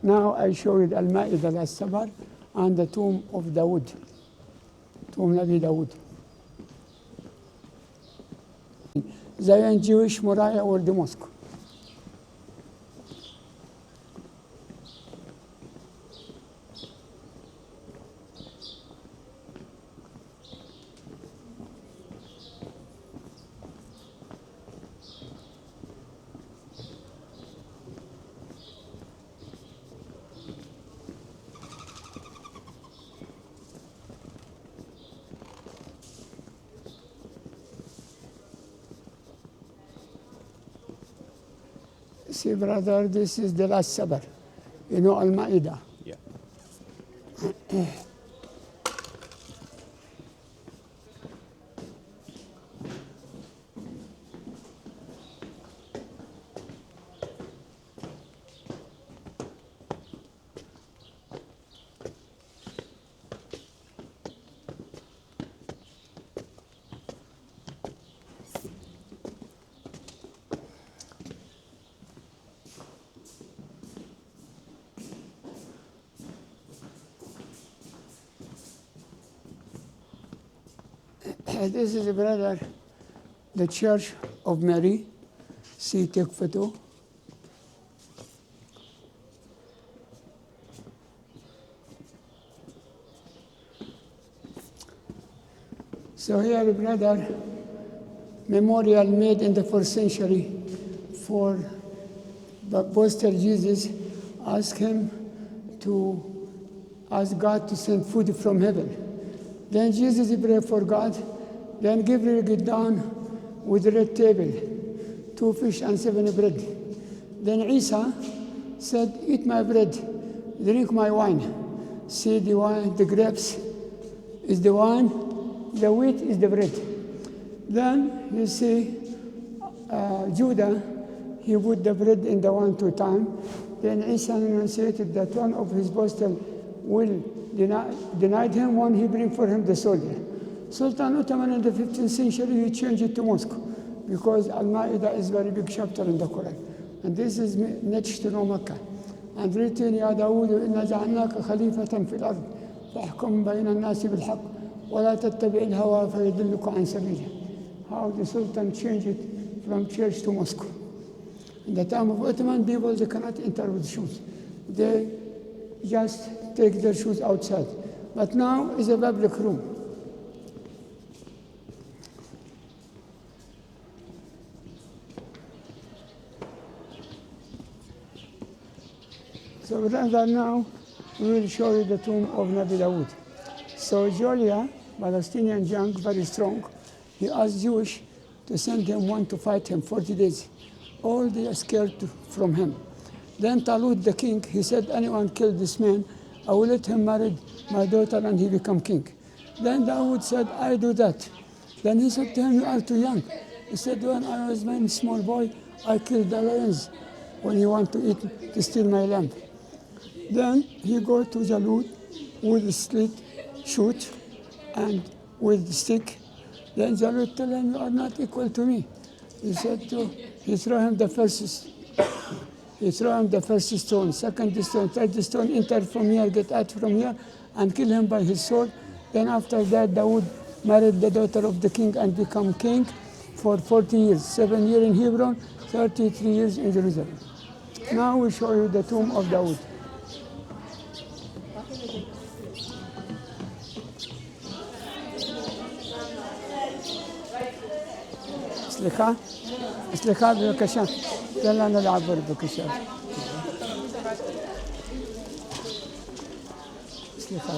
Now I show you the Al-Ma'idah, last supper, and the tomb of Dawood, tomb Nabi Dawood. Zion Jewish Moriah or the mosque. See, brother, this is the last supper. You know Al-Ma'idah. Yeah. This is, brother, the Church of Mary. See, take photo. So here, brother, memorial made in the 4th century for the Apostle Jesus. Ask him to ask God to send food from heaven. Then Jesus prayed for God. Then Gabriel get down with a red table. 2 fish and 7 bread. Then Isa said, eat my bread, drink my wine. See the wine, the grapes is the wine, the wheat is the bread. Then you see Judah, he put the bread in the wine 2 times. Then Isa enunciated that one of his apostles will deny him when he bring for him the soldier. Sultan Ottoman in the 15th century, he changed it to Moscow because Al-Ma'idah is a very big chapter in the Quran. And this is next to Makkah. And written, يا داود إنا جعلناك خليفة في الأرض فاحكم بين الناس بالحق ولا تتبع الهوى فيضلك عن سبيله. How the Sultan changed it from church to Moscow. In the time of Ottoman people, they cannot enter with shoes. They just take their shoes outside. But now is a public room. So rather now, we will show you the tomb of Nabi Dawood. So Julia, Palestinian young, very strong, he asked Jewish to send him one to fight him 40 days. All they are scared from him. Then Talut the king, he said, anyone kill this man, I will let him marry my daughter and he become king. Then Dawood said, I do that. Then he said to him, you are too young. He said, when I was a small boy, I killed the lions when he want to steal my lamb. Then he go to Jalut with a slit, shoot, and with the stick. Then Jalut tell him, you are not equal to me. He said he throw him the first stone, second stone, third stone, enter from here, get out from here, and kill him by his sword. Then after that, Dawood married the daughter of the king and become king for 40 years, 7 years in Hebron, 33 years in Jerusalem. Now we show you the tomb of Dawood. סליחה בבקשה, תן לנו לעבור בבקשה. סליחה.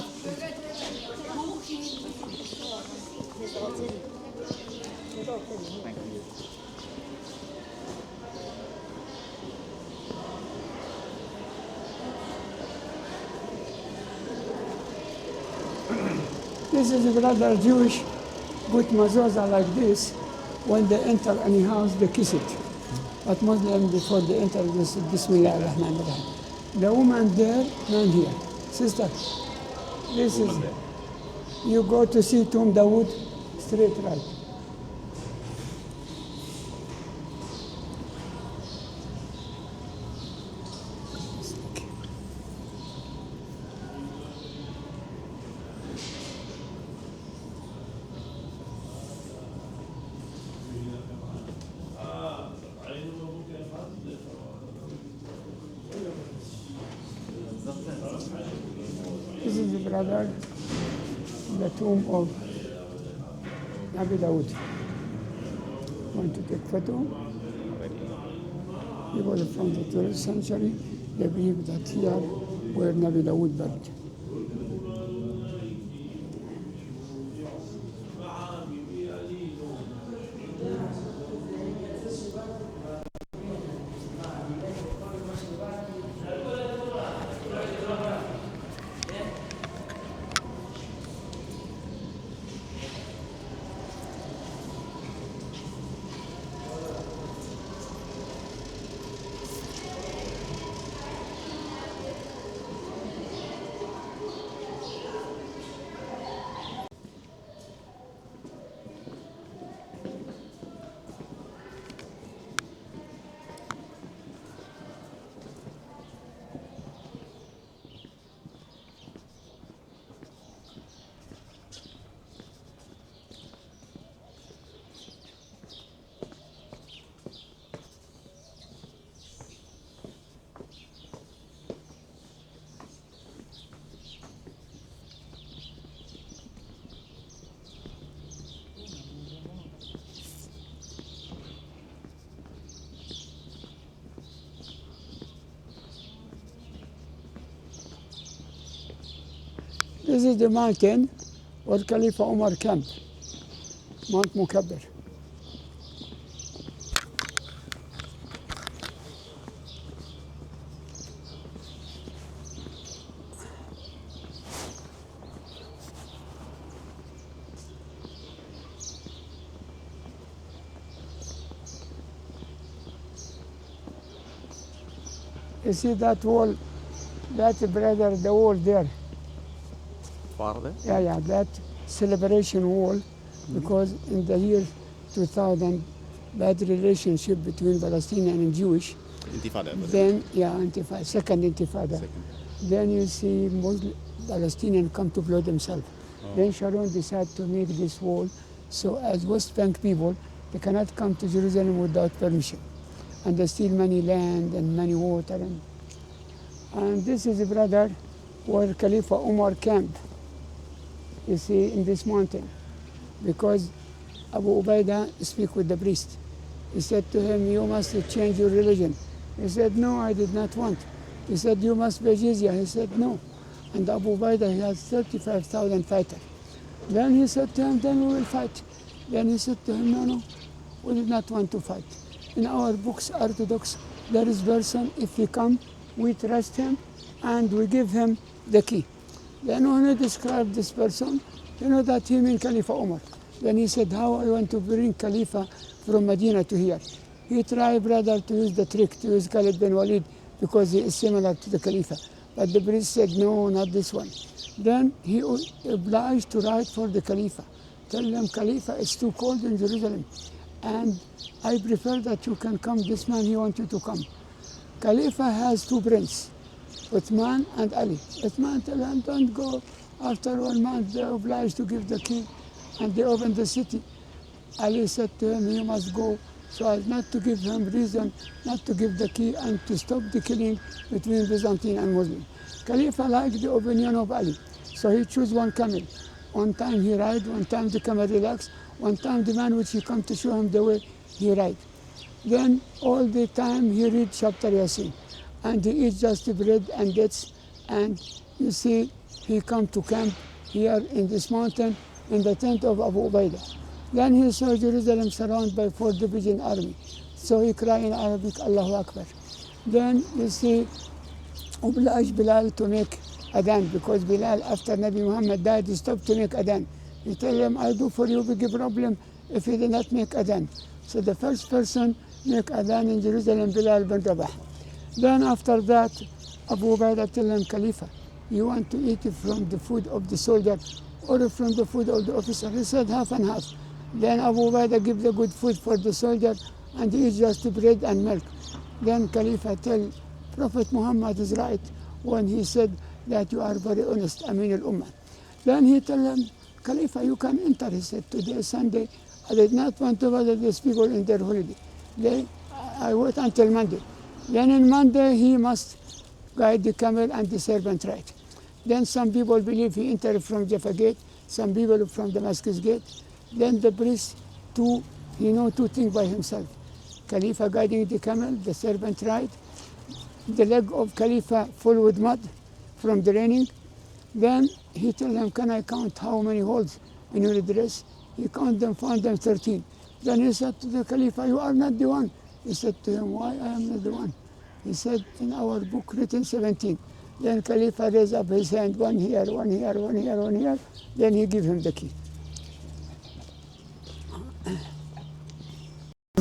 This is a brother Jewish, put mezuzah like this. When they enter any house, they kiss it. But Muslim, before they enter, they say, Bismillah ar-Rahman ar-Rahim. The woman there, man here. Sister, this is, you go to see Tomb Dawood, straight right. This is the brother, the tomb of Nabi Dawood. Want to take photo? People from the 12th century, they believe that here where Nabi Dawood buried. This is the mountain where Khalifa Umar camped, Mount Mukabbir. You see that wall, that brother, the wall there. Farther? Yeah, that celebration wall, because in the year 2000, bad relationship between Palestinian and Jewish. Intifada. Then, Intifada, second Intifada. Second. Then you see Muslim Palestinian come to blow themselves. Then Sharon decided to make this wall, so as West Bank people, they cannot come to Jerusalem without permission. And they steal many land and many water. And this is a brother where Khalifa Umar camped, you see, in this mountain. Because Abu Ubaidah speak with the priest. He said to him, you must change your religion. He said, no, I did not want. He said, you must pay jizya. He said, no. And Abu Ubaidah, he has 35,000 fighters. Then he said to him, then we will fight. Then he said to him, no, we did not want to fight. In our books, Orthodox, there is person, if he come, we trust him and we give him the key. Then when he described this person, you know that he means Khalifa Umar. Then he said, how I want to bring Khalifa from Medina to here. He tried, brother, to use the trick, to use Khalid bin Walid, because he is similar to the Khalifa. But the priest said, no, not this one. Then he obliged to write for the Khalifa. Tell them, Khalifa, it's too cold in Jerusalem. And I prefer that you can come. This man, he wants you to come. Khalifa has two princes, Uthman and Ali. Uthman tell him, don't go. After 1 month, they're obliged to give the key. And they opened the city. Ali said to him, you must go, so as not to give him reason not to give the key and to stop the killing between Byzantine and Muslim. Khalifa liked the opinion of Ali, so he chose one camel. One time he ride, one time the camel relax, one time the man which he come to show him the way he ride. Then all the time he read chapter Yasin, and he eats just bread and dates, and you see he come to camp here in this mountain in the tent of Abu Ubaidah. Then he saw Jerusalem surrounded by 4 division army. So he cried in Arabic, Allahu Akbar. Then you see, obliged Bilal to make adhan, because Bilal, after Nabi Muhammad died, he stopped to make adhan. He tell him, I do for you big problem if you did not make adhan. So the first person make adhan in Jerusalem, Bilal bin Rabah. Then after that, Abu Ubaidah tell him, Khalifa, you want to eat from the food of the soldier or from the food of the officer? He said half and half. Then Abu Ubaidah give the good food for the soldier and he eats just bread and milk. Then Khalifa tell Prophet Muhammad is right when he said that you are very honest, Amin al-Ummah. Then he tell him, Khalifa, you can enter. He said, today is Sunday. I did not want to bother these people in their holiday. I wait until Monday. Then on Monday he must guide the camel and the servant right. Then some people believe he entered from Jaffa Gate, some people from Damascus Gate. Then the priest, he know two things by himself. Khalifa guiding the camel, the servant right. The leg of Khalifa full with mud from the raining. Then he told him, can I count how many holes in your dress? He counted them, found them 13. Then he said to the Khalifa, you are not the one. He said to him, why I am not the one? He said, in our book written 17. Then Khalifa raised up his hand, one here, one here, one here, one here. Then he gave him the key.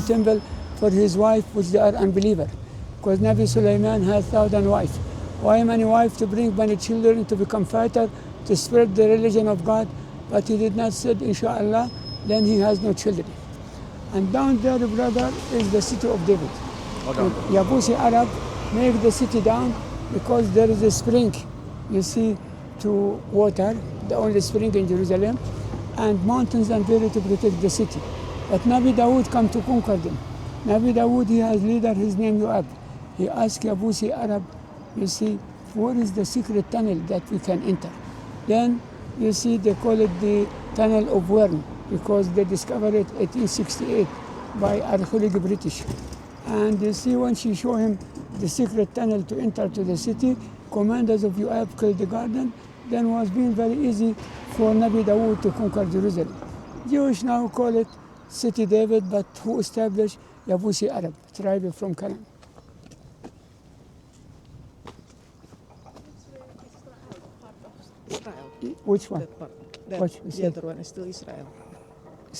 Temple for his wife, which they are unbeliever, because Nabi Sulaiman had 1,000 wives. Why many wives? To bring many children to become fighter, to spread the religion of God, but he did not say inshallah, then he has no children. And down there, brother, is the city of David. Yabusi Arab make the city down because there is a spring, you see, to water, the only spring in Jerusalem, and mountains and valley to protect the city. But Nabi Dawood come to conquer them. Nabi Dawood, he has leader, his name Yoab. He asked Yabusi Arab, you see, where is the secret tunnel that we can enter? Then, you see, they call it the Tunnel of Wern, because they discovered it 1868 by archaeological British. And you see, when she showed him the secret tunnel to enter to the city, commanders of Yoab killed the garden, then was being very easy for Nabi Dawood to conquer Jerusalem. Jewish now call it City David, but who established Yabusi Arab, tribe from Canaan. Israel. Which one? That part. That, What you the said? other one is still Israel.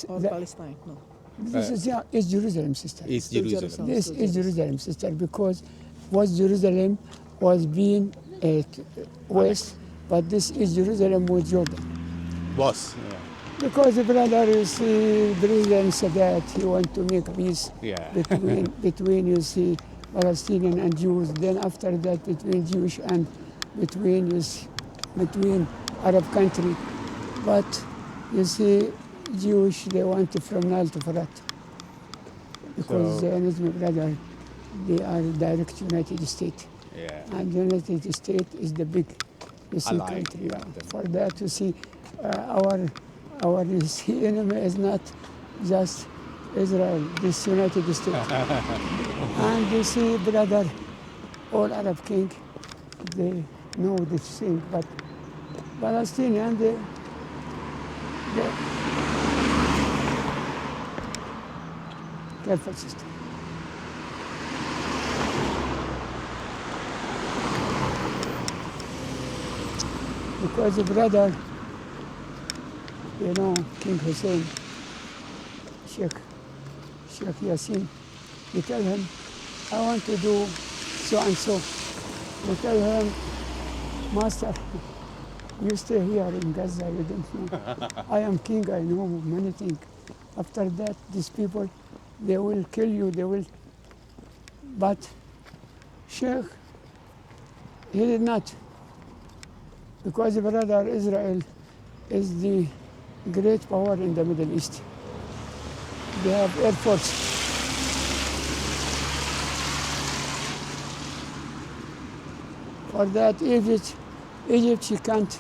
Or That- Palestine. No. This is East Jerusalem, sister. East Still Jerusalem. This is Jerusalem, sister, because was Jerusalem was being west, but this is Jerusalem with Jordan. Was. Yeah. Because the brother, you see, President Sadat, he want to make peace Yeah. between you see, Palestinian and Jews. Then after that, between Jewish and between between Arab country. But you see, Jewish they want to from Nile to Frat because So- Zionism, brother, they are direct United States, Yeah. and United States is the big, you see, Ally, country. yeah, Yeah. the- For that, you see, our you see, enemy is not just Israel, this United States. And you see, brother, all Arab king, they know this thing, but Palestinian, they careful sister. Because the brother, you know, King Hussein, Sheikh Yassin, you tell him, I want to do so and so. You tell him, Master, you stay here in Gaza, you don't know. I am king, I know many things. After that, these people, they will kill you, they will. But Sheikh, he did not. Because brother, Israel is the great power in the Middle East. They have air force. For that, Egypt, she can't.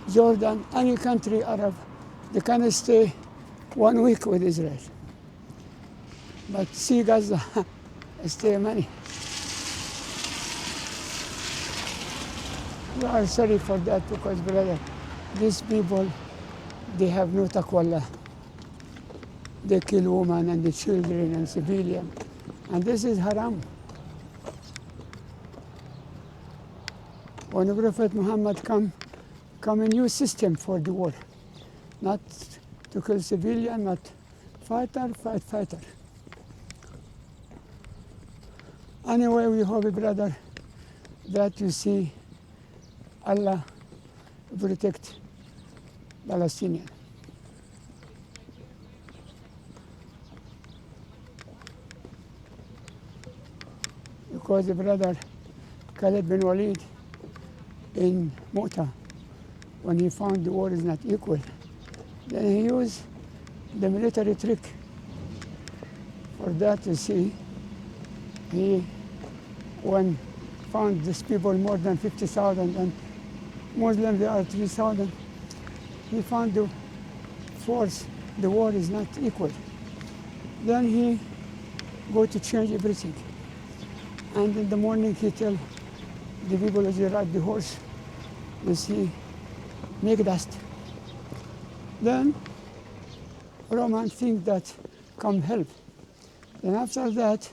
Jordan, any country Arab, they can stay 1 week with Israel. But see Gaza, stay many. We are sorry for that because, brother, these people, they have no taqwa. They kill women and the children and civilians. And this is haram. When Prophet Muhammad come a new system for the war. Not to kill civilian, not fighter. Anyway, we hope, brother, that you see Allah protect Palestinian. Because the brother Khalid bin Walid in Mu'tah, when he found the war is not equal, then he used the military trick. For that, you see, he when found these people more than 50,000 and Muslims, they are 3,000. He found the force, the war is not equal. Then he go to change everything. And in the morning he tell the people as they ride the horse, you see, make dust. Then Roman think that come help. And after that,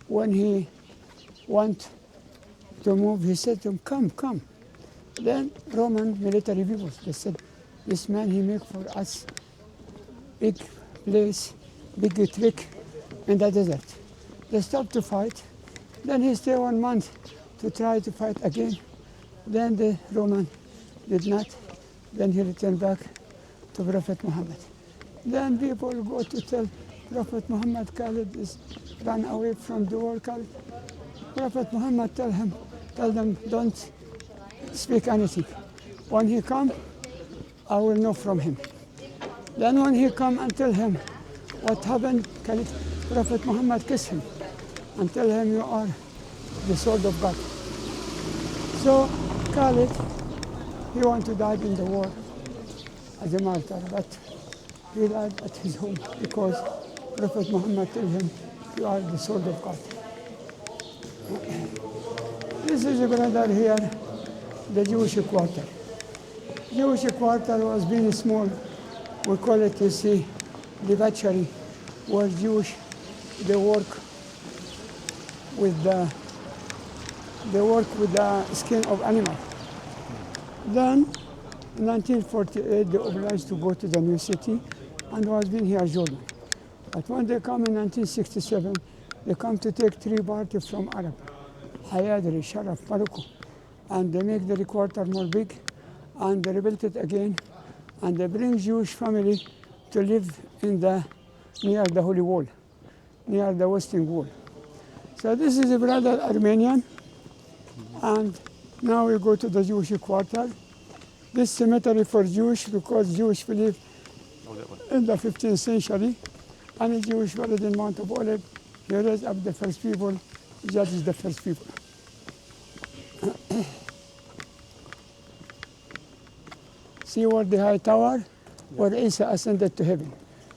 when he want to move, he said to him, come. Then Roman military people, they said, this man, he make for us big place, big trick in the desert. They stopped to fight. Then he stayed 1 month to try to fight again. Then the Roman did not. Then he returned back to Prophet Muhammad. Then people go to tell Prophet Muhammad, Khalid is run away from the war. Khalid. Prophet Muhammad tell them, don't speak anything. When he come, I will know from him. Then when he come and tell him what happened, Khalid, Prophet Muhammad kiss him and tell him you are the sword of God. So Khalid, he want to die in the war as a martyr, but he died at his home because Prophet Muhammad tell him you are the sword of God. This is a brother here, the Jewish quarter. Jewish quarter was being small. We call it, you see, the butchery, where Jewish, they work with the skin of animal. Then, in 1948, they obliged to go to the new city and was being here Jordan. But when they come in 1967, they come to take 3 parties from Arab. Hayadri, Sharaf, Morocco. And they make the quarter more big, and they rebuilt it again, and they bring Jewish family to live near the Holy Wall, near the Western Wall. So this is a brother Armenian, and now we go to the Jewish quarter. This cemetery for Jewish, because Jewish believe in the 15th century, and a Jewish village in Mount of Olive, he raised up the first people, judges the first people. See where the high tower, where Isa ascended to heaven.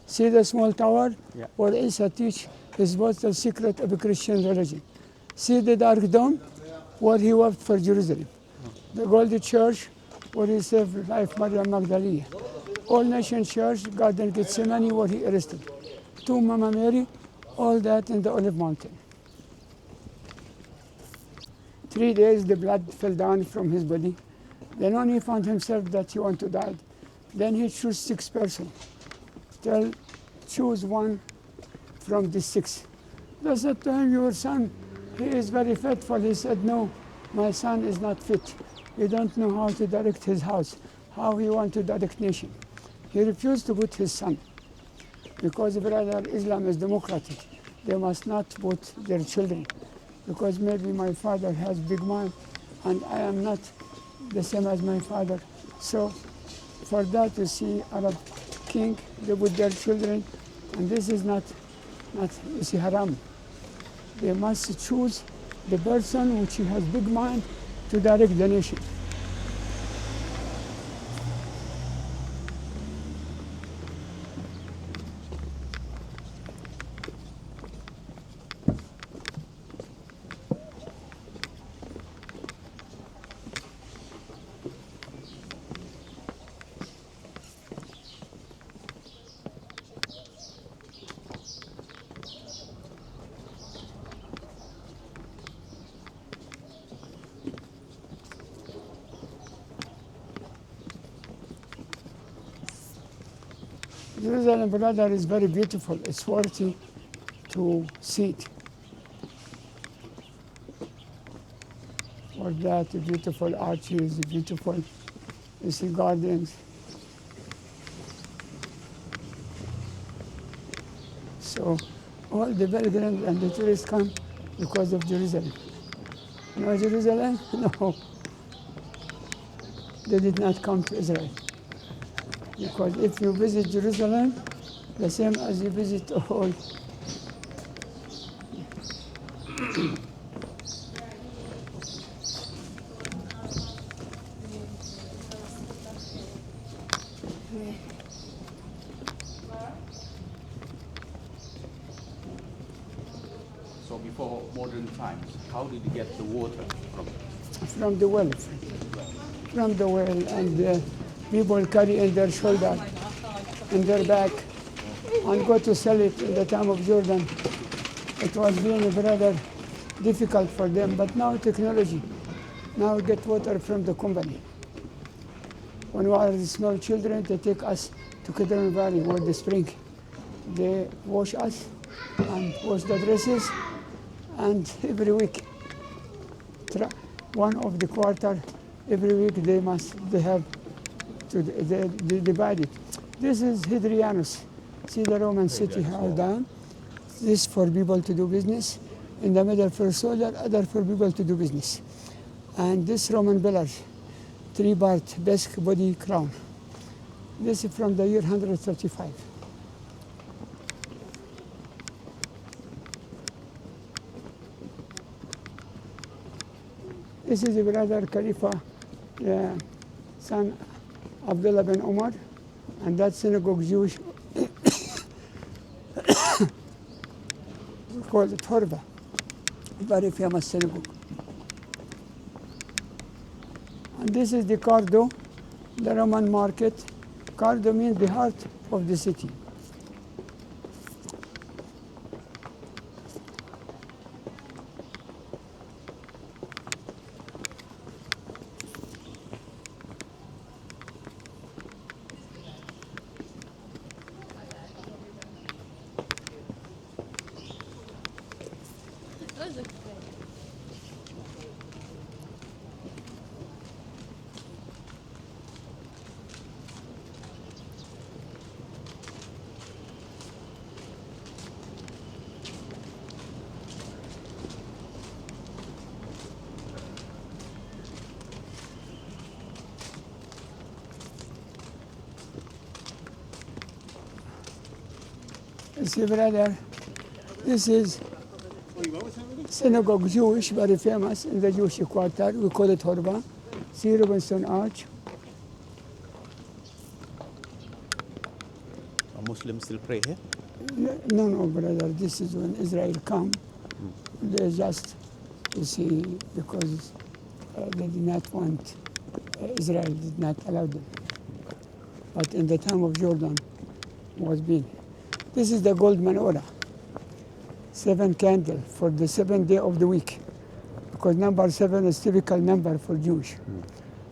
See the small tower, where Isa teach his was the secret of a Christian religion. See the dark dome, where he wept for Jerusalem. The golden church, where he saved life Maryam Magdalene. All Nation Church, Garden Gethsemane, where he arrested. Tomb Mama Mary, all that in the Olive Mountain. 3 days the blood fell down from his body. Then when he found himself that he wanted to die, then he chose 6 persons. Choose one from the 6. They said to him, your son, he is very faithful. He said, no, my son is not fit. He don't know how to direct his house, how he want to direct nation. He refused to put his son, because brother, Islam is democratic. They must not put their children, because maybe my father has big mind, and I am not the same as my father. So for that, you see Arab king, they put their children, and this is not you see, haram. They must choose the person which has big mind to direct the nation. Jerusalem, brother, is very beautiful. It's worthy to see it. For that, beautiful arches, beautiful, you see, gardens. So all the pilgrims and the tourists come because of Jerusalem. No Jerusalem? No. They did not come to Israel. Because if you visit Jerusalem, the same as you visit all. So before modern times, how did you get the water from? From the well. From the well, and people carry in their shoulder, in their back, and go to sell it in the time of Jordan. It was being rather difficult for them, but now technology. Now we get water from the company. When we are small children, they take us to Kedron Valley, where the spring. They wash us and wash the dresses, and every week, one of the quarter, every week they have to they divide it. This is Hadrianus. See the Roman city held down. This for people to do business. In the middle for soldier, other for people to do business. And this Roman pillar, 3-part desk body crown. This is from the year 135. This is the brother Khalifa, son Abdullah bin Umar, and that synagogue Jewish called Torba, very famous synagogue. And this is the Cardo, the Roman market. Cardo means the heart of the city. See, brother, this is synagogue Jewish, very famous in the Jewish quarter. We call it Horba. See Robinson Arch. Are Muslims still pray here? No, brother. This is when Israel come. They just, you see, because they did not want, Israel did not allow them. But in the time of Jordan, was being. This is the gold menorah. 7 candles for the 7th day of the week, because number 7 is typical number for Jewish.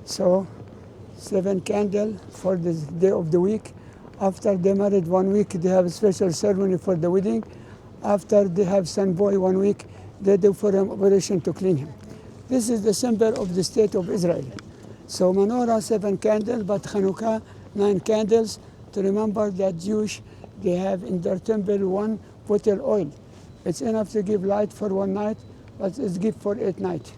So 7 candles for the day of the week. After they married 1 week, they have a special ceremony for the wedding. After they have son boy 1 week, they do for him operation to clean him. This is the symbol of the state of Israel. So menorah 7 candles, but Hanukkah 9 candles, to remember that Jewish, they have in their temple 1 bottle oil. It's enough to give light for 1 night, but it's gift for 8 nights.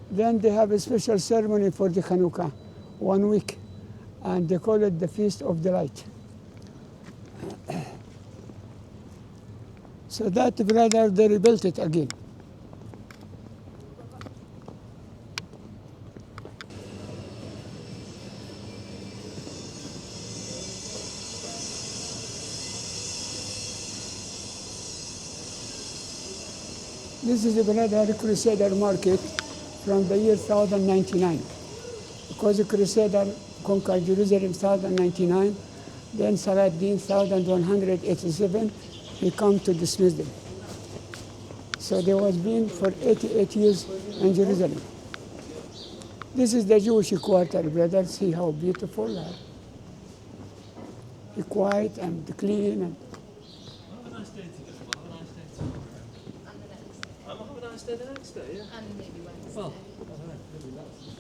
Then they have a special ceremony for the Hanukkah, 1 week, and they call it the Feast of the Light. So that, brother, they rebuilt it again. This is a brother Crusader market from the year 1099. Because the Crusader conquered Jerusalem 1099, then Saladin 1187, he come to dismiss them. So there was been for 88 years in Jerusalem. This is the Jewish quarter, brother. See how beautiful, quiet and clean. And Have a nice day together. Have a nice day too. And the next day. Have a nice day the next day, yeah? And maybe Wednesday. Well, I don't know. Maybe that's...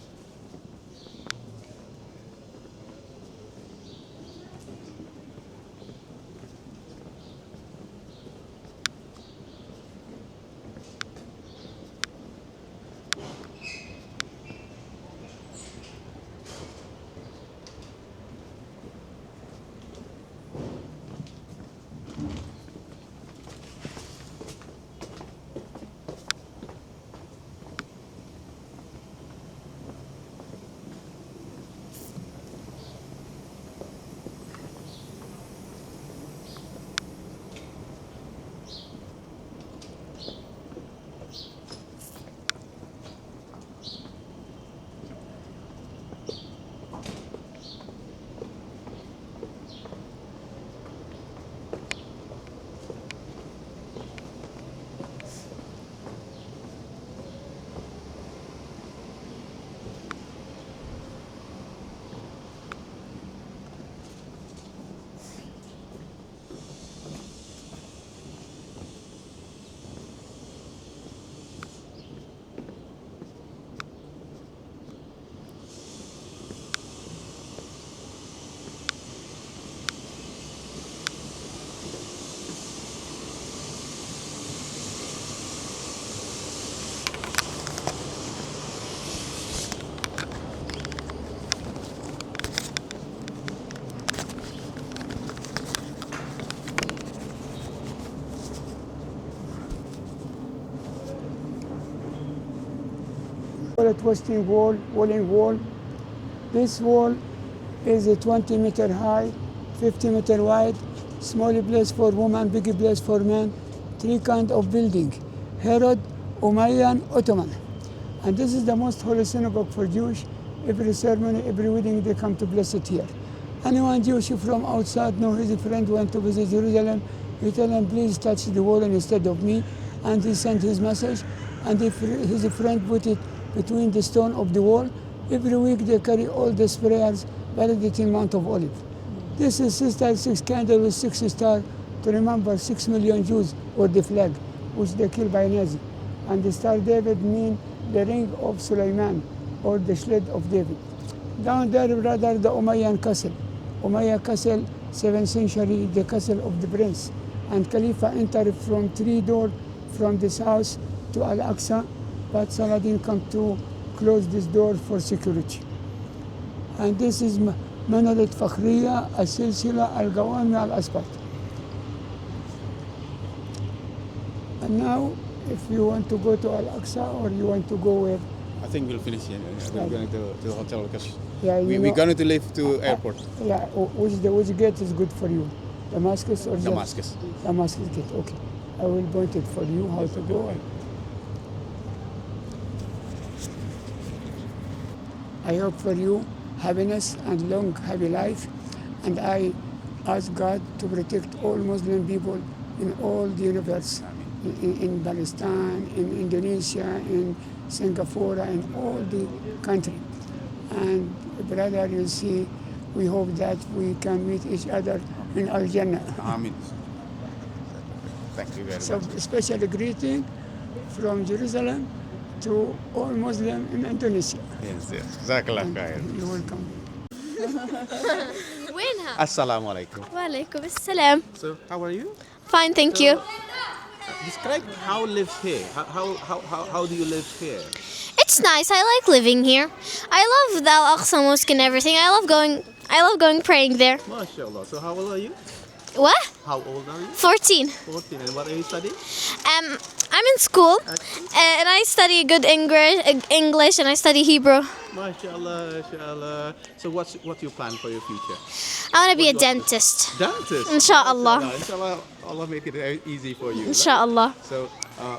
call it Western Wall, Wailing Wall. This wall is a 20 meter high, 50 meter wide, small place for women, big place for men, 3 kind of building, Herod, Umayyan, Ottoman. And this is the most holy synagogue for Jewish. Every ceremony, every wedding, they come to bless it here. Anyone Jewish from outside know his friend went to visit Jerusalem, he tell him, please touch the wall instead of me. And he sent his message, and if his friend put it between the stone of the wall. Every week they carry all these prayers, validating Mount of Olive. This is 6 candle with 6 stars to remember 6 million Jews or the flag, which they killed by Nazi. And the star David mean the ring of Sulaiman, or the sled of David. Down there, brother, the Umayyan castle. Umayyad castle, 7th century, the castle of the prince. And Khalifa entered from 3 doors from this house to Al-Aqsa, but Saladin come to close this door for security. And this is منارة فخرية السلسلة القوامي الأسباط. And now, if you want to go to Al-Aqsa or you want to go where? I think we'll finish here. We're going to the hotel because Yeah, you we're know- going to leave to airport. Yeah, which gate is good for you? Damascus or just- Damascus. Damascus gate, okay. I will point it for you how to go. I hope for you happiness and long happy life, and I ask God to protect all Muslim people in all the universe, in Palestine, in Indonesia, in Singapore, in all the country. And brother, you see, we hope that we can meet each other in Al-Jannah. Amin. Thank you very So much. special greeting from Jerusalem to all Muslim in Indonesia. Yes, yes. Jazakallah khair. You're welcome. وينها؟ Assalamu alaikum. وعليكم السلام. So, how are you? Fine, thank you. Describe how lives here. How do you live here? It's nice. I like living here. I love the Al-Aqsa Mosque and everything. I love going praying there. MashaAllah. So, how old are you? What? How old are you? 14. 14. And what are you studying? I'm in school and I study good English and I study Hebrew. MashaAllah, MashaAllah. So, what's your plan for your future? I want to be a dentist. Dentist. Inshallah. Inshallah, Allah make it very easy for you. right? Inshallah. So,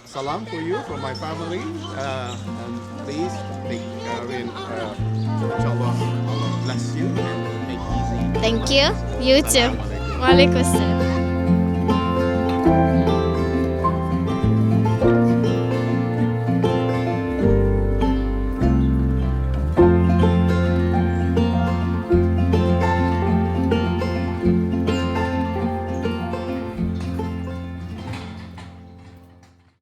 salam for you from my family, and please take care in. Inshallah, Allah bless you and make easy. Thank you. You too. Assalamu alaikum. وعليكم السلام.